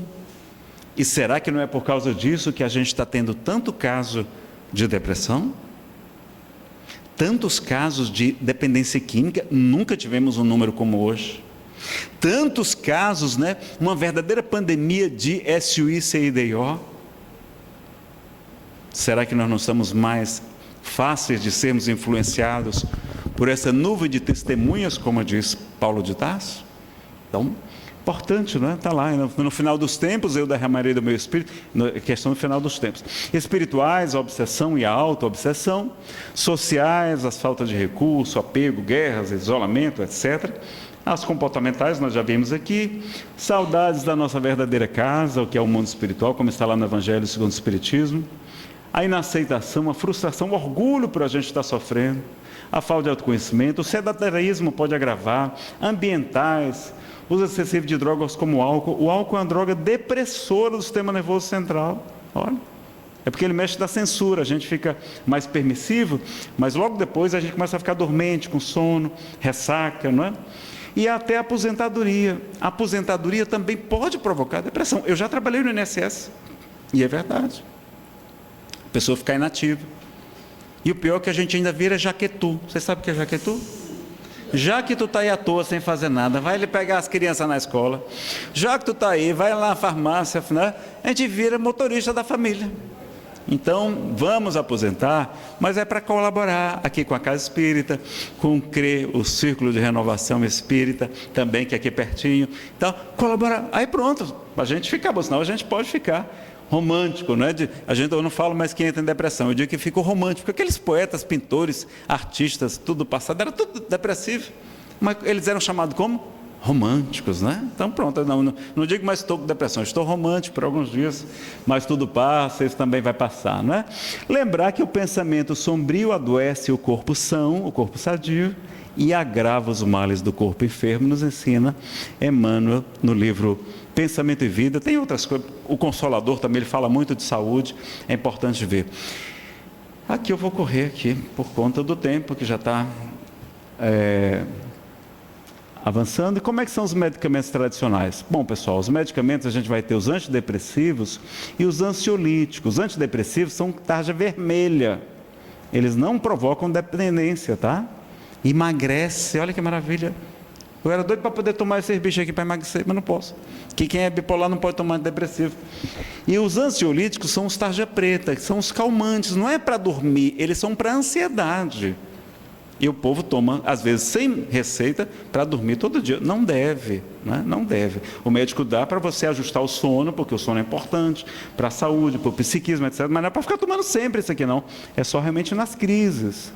E será que não é por causa disso que a gente está tendo tanto caso de depressão? Tantos casos de dependência química, nunca tivemos um número como hoje. Tantos casos, né? Uma verdadeira pandemia de SUICIDO. Será que nós não estamos mais fáceis de sermos influenciados por essa nuvem de testemunhas, como diz Paulo de Tarso? Então, importante, não é? Está lá, no final dos tempos eu derramarei do meu espírito, questão do final dos tempos. Espirituais, a obsessão e a auto-obsessão. Sociais, as faltas de recurso, apego, guerras, isolamento, etc. As comportamentais, nós já vimos aqui. Saudades da nossa verdadeira casa, o que é o mundo espiritual, como está lá no Evangelho segundo o Espiritismo. A inaceitação, a frustração, o orgulho por a gente estar sofrendo, a falta de autoconhecimento, o sedentarismo pode agravar, ambientais, uso excessivo de drogas como o álcool. O álcool é uma droga depressora do sistema nervoso central. Olha, é porque ele mexe na censura, a gente fica mais permissivo, mas logo depois a gente começa a ficar dormente, com sono, ressaca, não é? E até a aposentadoria. A aposentadoria também pode provocar depressão. Eu já trabalhei no INSS, e é verdade. A pessoa ficar inativa. E o pior é que a gente ainda vira jaquetu. Você sabe o que é jaquetu? Já que tu está aí à toa sem fazer nada, vai ele pegar as crianças na escola. Já que tu está aí, vai lá na farmácia, né? A gente vira motorista da família. Então, vamos aposentar, mas é para colaborar aqui com a Casa Espírita, com o CRE, o Círculo de Renovação Espírita, também que é aqui pertinho. Então, colaborar. Aí pronto, a gente fica bom, senão a gente pode ficar romântico, não é? Eu não falo mais que entra em depressão, eu digo que fica romântico. Aqueles poetas, pintores, artistas, tudo do passado, era tudo depressivo. Mas eles eram chamados como? românticos, né? Então pronto, não digo mais estou com depressão, estou romântico por alguns dias, mas tudo passa, isso também vai passar, não é? Lembrar que o pensamento sombrio adoece o corpo são, o corpo sadio, e agrava os males do corpo enfermo, nos ensina Emmanuel no livro Pensamento e Vida. Tem outras coisas, o Consolador também, ele fala muito de saúde, é importante ver. Aqui eu vou correr aqui, por conta do tempo que já está avançando. E como é que são os medicamentos tradicionais? Bom, pessoal, os medicamentos a gente vai ter os antidepressivos e os ansiolíticos. Os antidepressivos são tarja vermelha, eles não provocam dependência, tá? Emagrece, olha que maravilha. Eu era doido para poder tomar esse bicho aqui para emagrecer, mas não posso. Que quem é bipolar não pode tomar antidepressivo. E os ansiolíticos são os tarja preta, que são os calmantes, não é para dormir, eles são para ansiedade. E o povo toma, às vezes, sem receita, para dormir todo dia. Não deve, né? Não deve. O médico dá para você ajustar o sono, porque o sono é importante, para a saúde, para o psiquismo, etc. Mas não é para ficar tomando sempre isso aqui, não. É só realmente nas crises.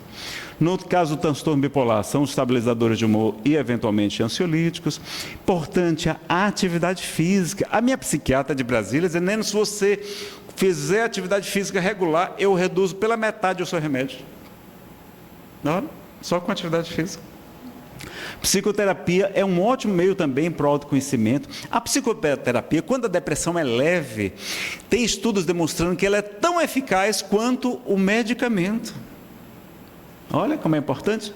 No caso do transtorno bipolar, são os estabilizadores de humor e, eventualmente, ansiolíticos. Importante, a atividade física. A minha psiquiatra de Brasília, dizendo, se você fizer atividade física regular, eu reduzo pela metade o seu remédio. Não? Só com atividade física. Psicoterapia é um ótimo meio também para o autoconhecimento. A psicoterapia, quando a depressão é leve, tem estudos demonstrando que ela é tão eficaz quanto o medicamento. Olha como é importante.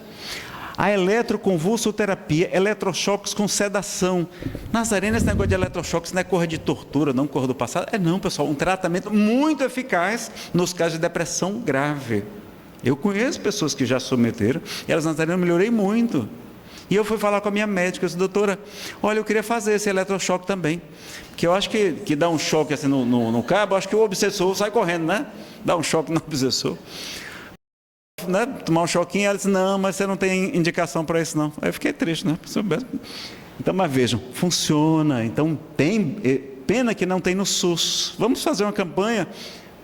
A eletroconvulsoterapia, eletrochoques com sedação. Nazareno, esse negócio de eletrochoques não é coisa de tortura, não coisa do passado. Não, pessoal, um tratamento muito eficaz nos casos de depressão grave. Eu conheço pessoas que já submeteram, e elas, Nazareno, eu melhorei muito. E eu fui falar com a minha médica, eu disse, doutora, olha, eu queria fazer esse eletrochoque também, porque eu acho que dá um choque assim no cabo, eu acho que o obsessor sai correndo, né? Dá um choque no obsessor. Né? Tomar um choquinho, ela disse, não, mas você não tem indicação para isso não. Aí eu fiquei triste, né? Então, mas vejam, funciona, então tem, pena que não tem no SUS. Vamos fazer uma campanha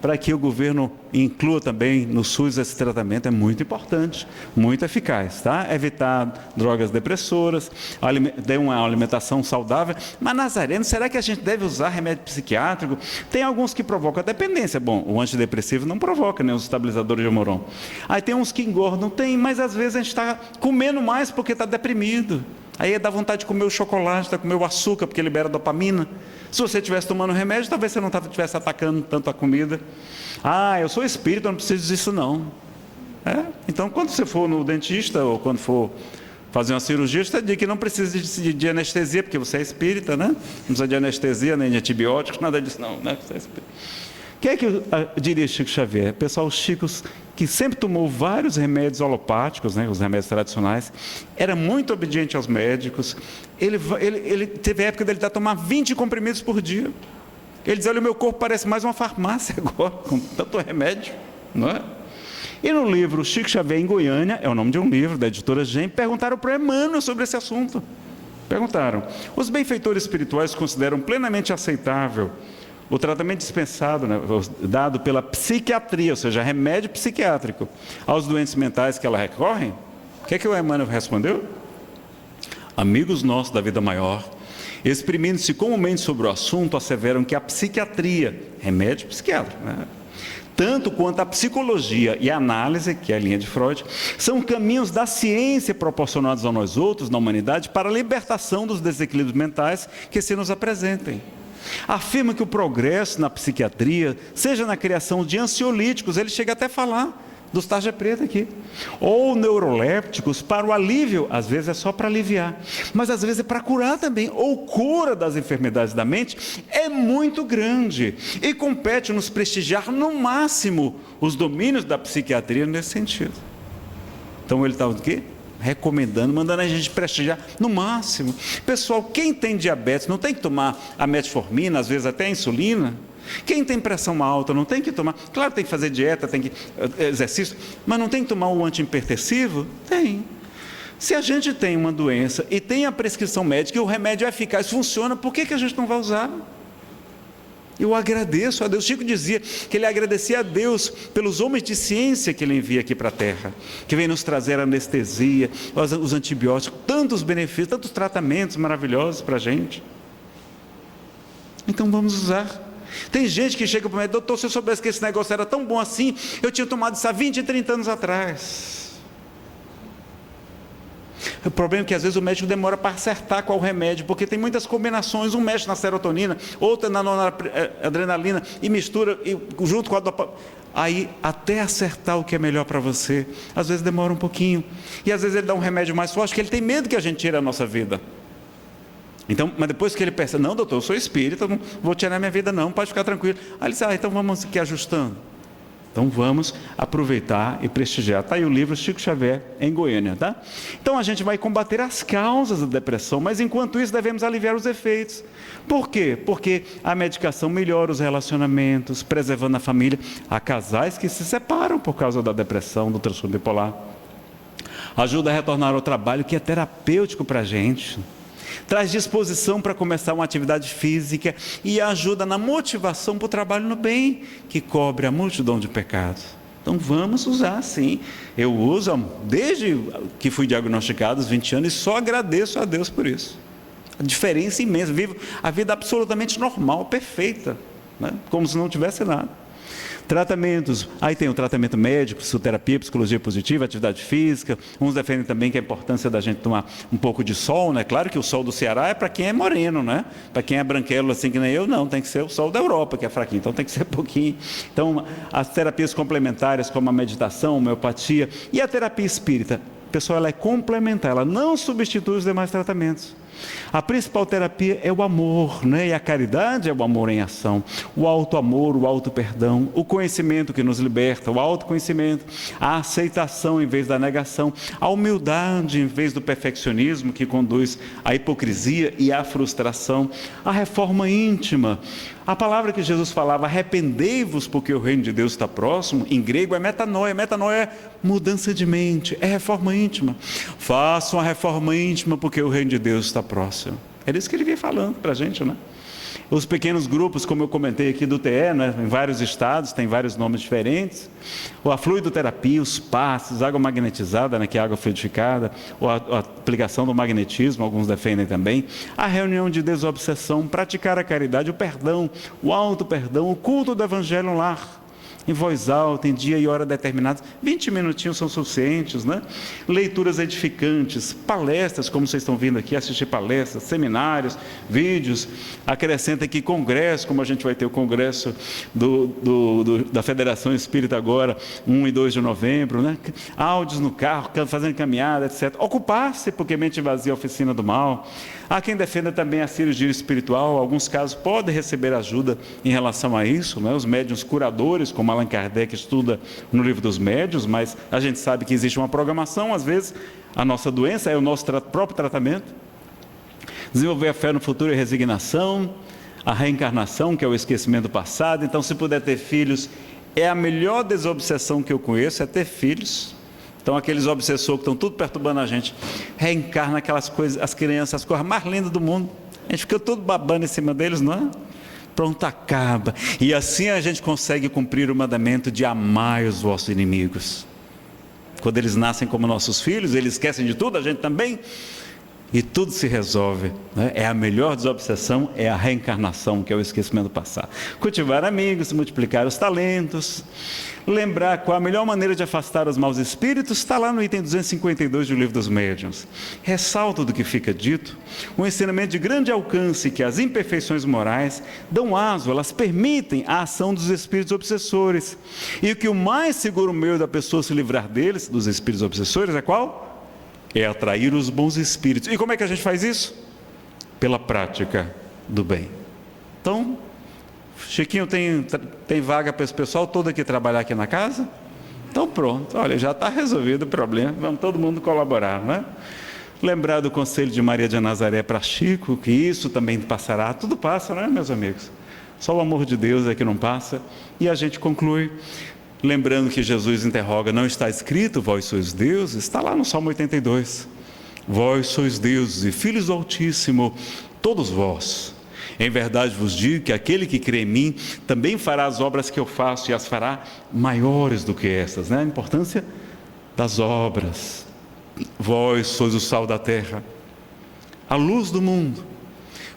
para que o governo inclua também no SUS esse tratamento, é muito importante, muito eficaz, tá? Evitar drogas depressoras, ter uma alimentação saudável. Mas, Nazareno, será que a gente deve usar remédio psiquiátrico? Tem alguns que provocam a dependência. Bom, o antidepressivo não provoca, nem os estabilizadores de humor. Aí tem uns que engordam, tem, mas às vezes a gente está comendo mais porque está deprimido. Aí dá vontade de comer o chocolate, de comer o açúcar, porque libera dopamina. Se você estivesse tomando remédio, talvez você não estivesse atacando tanto a comida. Eu sou espírita, eu não preciso disso não. Então, quando você for no dentista, ou quando for fazer uma cirurgia, você diz que não precisa de anestesia, porque você é espírita, né? Não precisa de anestesia, nem de antibióticos, nada disso não, né? Você é espírita. O que é que diria Chico Xavier? Pessoal, o Chico, que sempre tomou vários remédios alopáticos, né, os remédios tradicionais, era muito obediente aos médicos, ele teve a época dele tomar 20 comprimidos por dia. Ele dizia, olha, o meu corpo parece mais uma farmácia agora, com tanto remédio, não é? E no livro Chico Xavier em Goiânia, é o nome de um livro da editora GEM, perguntaram para Emmanuel sobre esse assunto. Perguntaram, os benfeitores espirituais consideram plenamente aceitável o tratamento dispensado, né, dado pela psiquiatria, ou seja, remédio psiquiátrico, aos doentes mentais que ela recorrem? O que é que o Emmanuel respondeu? Amigos nossos da vida maior, exprimindo-se comumente sobre o assunto, asseveram que a psiquiatria, remédio psiquiátrico, né, tanto quanto a psicologia e a análise, que é a linha de Freud, são caminhos da ciência proporcionados a nós outros, na humanidade, para a libertação dos desequilíbrios mentais que se nos apresentem. Afirma que o progresso na psiquiatria, seja na criação de ansiolíticos, ele chega até a falar dos tarja preta aqui, ou neurolépticos para o alívio, às vezes é só para aliviar, mas às vezes é para curar também, ou cura das enfermidades da mente, é muito grande, e compete nos prestigiar no máximo os domínios da psiquiatria nesse sentido. Então ele estava o quê? Recomendando, mandando a gente prestigiar no máximo. Pessoal, quem tem diabetes não tem que tomar a metformina, às vezes até a insulina. Quem tem pressão alta não tem que tomar, claro, tem que fazer dieta, tem que exercício, mas não tem que tomar o antihipertensivo? Tem. Se a gente tem uma doença e tem a prescrição médica e o remédio é eficaz, funciona, por que a gente não vai usar? Eu agradeço a Deus. Chico dizia que ele agradecia a Deus pelos homens de ciência que ele envia aqui para a Terra, que vem nos trazer anestesia, os antibióticos, tantos benefícios, tantos tratamentos maravilhosos para a gente. Então vamos usar. Tem gente que chega para o médico: doutor, se eu soubesse que esse negócio era tão bom assim, eu tinha tomado isso há 20, 30 anos atrás. O problema é que às vezes o médico demora para acertar qual remédio, porque tem muitas combinações, um mexe na serotonina, outro na adrenalina, e mistura junto com a dopamina. Aí até acertar o que é melhor para você, às vezes demora um pouquinho, e às vezes ele dá um remédio mais forte, porque ele tem medo que a gente tire a nossa vida. Então, mas depois que ele pensa: não, doutor, eu sou espírita, não vou tirar minha vida não, pode ficar tranquilo. Aí ele diz: então vamos aqui ajustando. Então vamos aproveitar e prestigiar. Está aí o livro Chico Xavier em Goiânia, tá? Então a gente vai combater as causas da depressão, mas enquanto isso devemos aliviar os efeitos. Por quê? Porque a medicação melhora os relacionamentos, preservando a família. Há casais que se separam por causa da depressão, do transtorno bipolar. Ajuda a retornar ao trabalho, que é terapêutico para a gente. Traz disposição para começar uma atividade física e ajuda na motivação para o trabalho no bem, que cobre a multidão de pecados. Então vamos usar sim. Eu uso desde que fui diagnosticado, aos 20 anos, e só agradeço a Deus por isso. A diferença imensa, vivo a vida absolutamente normal, perfeita, né? Como se não tivesse nada. Tratamentos, aí tem o tratamento médico, psicoterapia, psicologia positiva, atividade física. Uns defendem também que a importância da gente tomar um pouco de sol, né? Claro que o sol do Ceará é para quem é moreno, né? Para quem é branquelo assim que nem eu, não, tem que ser o sol da Europa, que é fraquinho, então tem que ser pouquinho. Então, as terapias complementares, como a meditação, a homeopatia e a terapia espírita, pessoal, ela é complementar, ela não substitui os demais tratamentos. A principal terapia é o amor, né? E a caridade é o amor em ação, o auto-amor, o auto-perdão, o conhecimento que nos liberta, o autoconhecimento, a aceitação em vez da negação, a humildade em vez do perfeccionismo que conduz à hipocrisia e à frustração, a reforma íntima. A palavra que Jesus falava: arrependei-vos porque o reino de Deus está próximo, em grego é metanoia. Metanoia é mudança de mente, é reforma íntima. Façam a reforma íntima porque o reino de Deus está próximo. Era isso que ele vinha falando para a gente, né? Os pequenos grupos, como eu comentei aqui do TE, né, em vários estados, tem vários nomes diferentes. Ou a fluidoterapia, os passes, água magnetizada, né, que é água fluidificada, ou a aplicação do magnetismo, alguns defendem também. A reunião de desobsessão, praticar a caridade, o perdão, o auto-perdão, o culto do evangelho no lar, em voz alta, em dia e hora determinados. 20 minutinhos são suficientes, né? Leituras edificantes, palestras, como vocês estão vindo aqui, assistir palestras, seminários, vídeos. Acrescenta aqui congresso, como a gente vai ter o congresso da Federação Espírita agora, 1 e 2 de novembro, né? Áudios no carro, fazendo caminhada, etc. Ocupar-se, porque mente vazia é a oficina do mal. Há quem defenda também a cirurgia espiritual. Alguns casos podem receber ajuda em relação a isso, né? Os médiuns curadores, como Allan Kardec estuda no livro dos médiuns, mas a gente sabe que existe uma programação. Às vezes a nossa doença é o nosso próprio tratamento. Desenvolver a fé no futuro e a resignação, a reencarnação, que é o esquecimento do passado. Então, se puder ter filhos, é a melhor desobsessão que eu conheço, é ter filhos. Então aqueles obsessores que estão tudo perturbando a gente, reencarna aquelas coisas, as crianças, as coisas mais lindas do mundo. A gente fica tudo babando em cima deles, não é? Pronto, acaba. E assim a gente consegue cumprir o mandamento de amar os vossos inimigos. Quando eles nascem como nossos filhos, eles esquecem de tudo, a gente também. E tudo se resolve, né? É a melhor desobsessão, é a reencarnação, que é o esquecimento do passado. Cultivar amigos, multiplicar os talentos, lembrar qual a melhor maneira de afastar os maus espíritos, está lá no item 252 do Livro dos Médiuns. Ressalto do que fica dito, um ensinamento de grande alcance, que as imperfeições morais dão aso, elas permitem a ação dos espíritos obsessores. E que o mais seguro meio da pessoa se livrar deles, dos espíritos obsessores, é qual? É atrair os bons espíritos. E como é que a gente faz isso? Pela prática do bem. Então, Chiquinho, tem vaga para esse pessoal todo aqui trabalhar aqui na casa? Então pronto, olha, já está resolvido o problema, vamos todo mundo colaborar, né? Lembrar do conselho de Maria de Nazaré para Chico, que isso também passará. Tudo passa, não é, meus amigos? Só o amor de Deus é que não passa. E a gente conclui lembrando que Jesus interroga: não está escrito, vós sois deuses? Está lá no Salmo 82. Vós sois deuses e filhos do Altíssimo, todos vós. Em verdade vos digo que aquele que crê em mim também fará as obras que eu faço e as fará maiores do que estas, né? A importância das obras. Vós sois o sal da terra, a luz do mundo.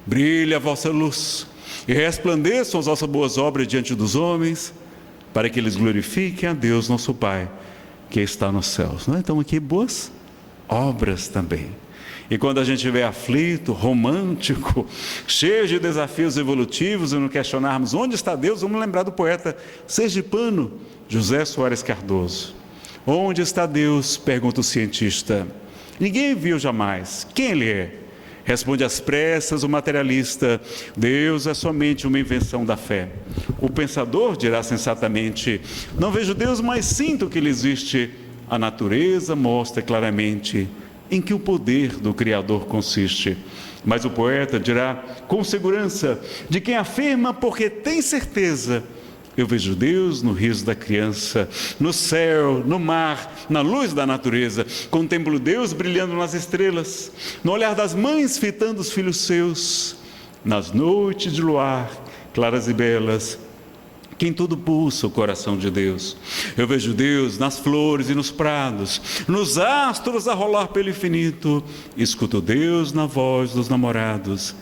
Brilhe a vossa luz e resplandeçam as vossas boas obras diante dos homens, para que eles glorifiquem a Deus nosso Pai, que está nos céus. Não é? Então aqui boas obras também. E quando a gente estiver aflito, romântico, cheio de desafios evolutivos e não questionarmos onde está Deus, vamos lembrar do poeta sergipano José Soares Cardoso. Onde está Deus? Pergunta o cientista. Ninguém viu jamais. Quem Ele é? Responde às pressas o materialista: Deus é somente uma invenção da fé. O pensador dirá sensatamente: não vejo Deus, mas sinto que Ele existe. A natureza mostra claramente em que o poder do Criador consiste. Mas o poeta dirá com segurança de quem afirma porque tem certeza: eu vejo Deus no riso da criança, no céu, no mar, na luz da natureza. Contemplo Deus brilhando nas estrelas, no olhar das mães fitando os filhos seus, nas noites de luar, claras e belas, que em tudo pulsa o coração de Deus. Eu vejo Deus nas flores e nos prados, nos astros a rolar pelo infinito. Escuto Deus na voz dos namorados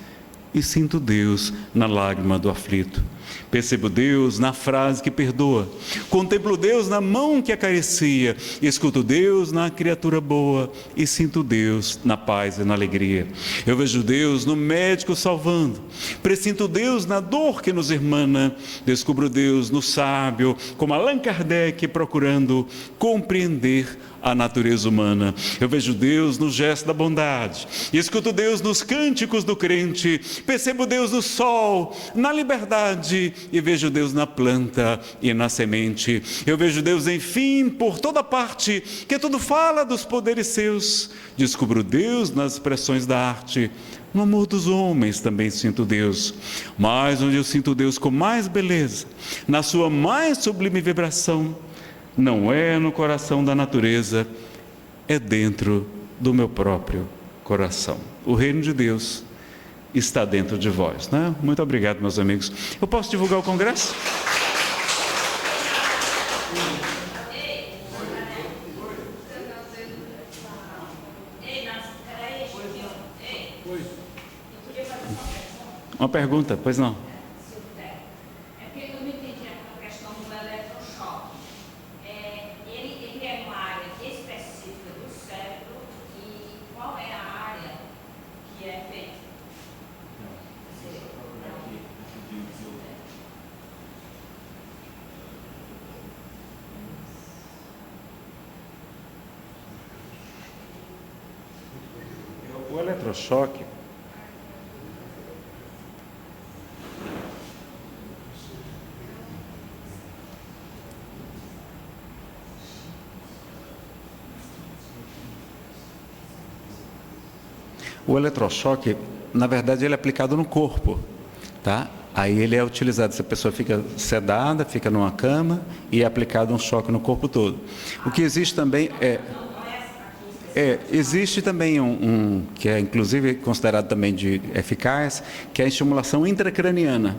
e sinto Deus na lágrima do aflito. Percebo Deus na frase que perdoa, contemplo Deus na mão que acaricia, escuto Deus na criatura boa e sinto Deus na paz e na alegria. Eu vejo Deus no médico salvando, pressinto Deus na dor que nos irmana, descubro Deus no sábio, como Allan Kardec, procurando compreender a natureza humana. Eu vejo Deus no gesto da bondade, escuto Deus nos cânticos do crente, percebo Deus no sol, na liberdade, e vejo Deus na planta e na semente. Eu vejo Deus, enfim, por toda parte, que tudo fala dos poderes seus. Descubro Deus nas expressões da arte, no amor dos homens também sinto Deus, mas onde eu sinto Deus com mais beleza, na sua mais sublime vibração, não é no coração da natureza, é dentro do meu próprio coração. O reino de Deus está dentro de vós, né? Muito obrigado, meus amigos. Eu posso divulgar o congresso? Uma pergunta, pois não? É porque eu não entendi a questão do eletrochoque. Ele é uma área específica do cérebro e qual é a área que é feita? O eletrochoque, na verdade, ele é aplicado no corpo, tá? Aí ele é utilizado, se a pessoa fica sedada, fica numa cama e é aplicado um choque no corpo todo. O que existe também existe também que é inclusive considerado também de eficaz, que é a estimulação intracraniana.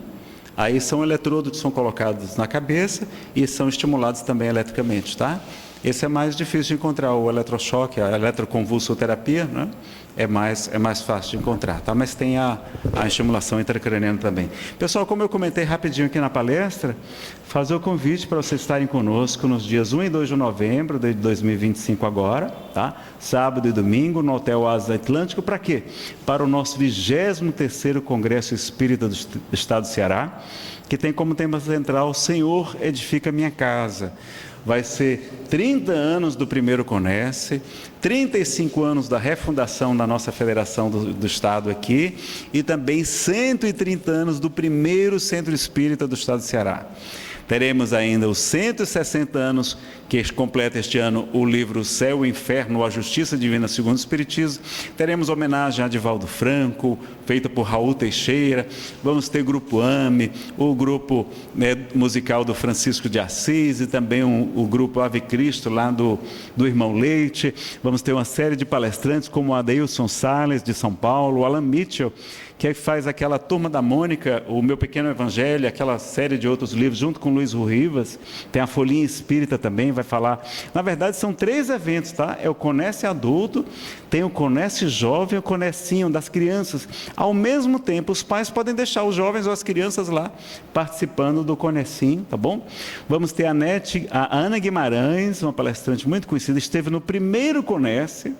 Aí são eletrodos que são colocados na cabeça e são estimulados também eletricamente, tá? Esse é mais difícil de encontrar, o eletrochoque, a eletroconvulsoterapia, né? É mais fácil de encontrar, tá? Mas tem a estimulação intracraniana também. Pessoal, como eu comentei rapidinho aqui na palestra, fazer o convite para vocês estarem conosco nos dias 1 e 2 de novembro de 2025 agora, tá? Sábado e domingo, no Hotel Oásis Atlântico, para quê? Para o nosso 23º Congresso Espírita do Estado do Ceará, que tem como tema central: Senhor, edifica minha casa. Vai ser 30 anos do primeiro Conesse, 35 anos da refundação da nossa federação do Estado aqui, e também 130 anos do primeiro Centro Espírita do Estado do Ceará. Teremos ainda os 160 anos que completa este ano o livro Céu e Inferno, a Justiça Divina segundo o Espiritismo. Teremos homenagem a Divaldo Franco, feita por Raul Teixeira. Vamos ter grupo AME, o grupo musical do Francisco de Assis e também o grupo Ave Cristo, lá do Irmão Leite. Vamos ter uma série de palestrantes como o Adeilson Sales, de São Paulo, o Alan Mitchell, que faz aquela Turma da Mônica, o Meu Pequeno Evangelho, aquela série de outros livros, junto com Luiz Rivas. Tem a Folhinha Espírita também, vai falar. Na verdade, são 3 eventos, tá? É o Conhece Adulto, tem o Conhece Jovem e o Conhecinho das crianças. Ao mesmo tempo, os pais podem deixar os jovens ou as crianças lá, participando do Conhecinho, tá bom? Vamos ter a Ana Guimarães, uma palestrante muito conhecida, esteve no primeiro Conhece.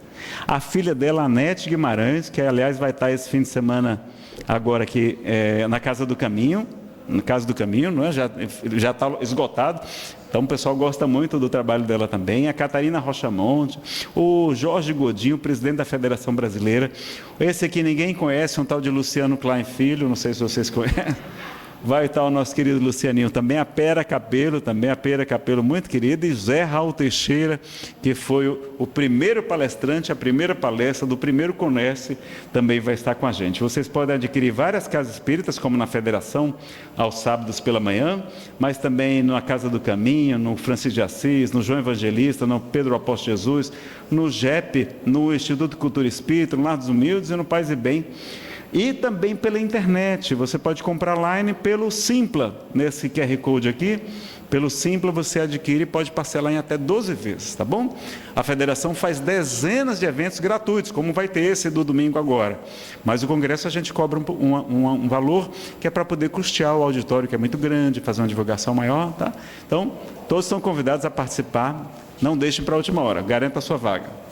A filha dela, Anete Guimarães, que aliás vai estar esse fim de semana agora aqui na Casa do Caminho, não é? Já está esgotado. Então o pessoal gosta muito do trabalho dela também. A Catarina Rochamonte, o Jorge Godinho, presidente da Federação Brasileira. Esse aqui ninguém conhece, um tal de Luciano Klein Filho, não sei se vocês conhecem. Vai estar o nosso querido Lucianinho também, a Pera Capelo muito querida, e Zé Raul Teixeira, que foi o primeiro palestrante, a primeira palestra do primeiro Conhece, também vai estar com a gente. Vocês podem adquirir várias casas espíritas, como na Federação, aos sábados pela manhã, mas também na Casa do Caminho, no Francisco de Assis, no João Evangelista, no Pedro Apóstolo Jesus, no JEP, no Instituto de Cultura Espírita, no Lar dos Humildes e no Paz e Bem. E também pela internet, você pode comprar online pelo Simpla, nesse QR Code aqui. Pelo Simpla você adquire e pode parcelar em até 12 vezes, tá bom? A Federação faz dezenas de eventos gratuitos, como vai ter esse do domingo agora. Mas o Congresso a gente cobra um valor que é para poder custear o auditório, que é muito grande, fazer uma divulgação maior, tá? Então, todos são convidados a participar, não deixem para a última hora, garanta a sua vaga.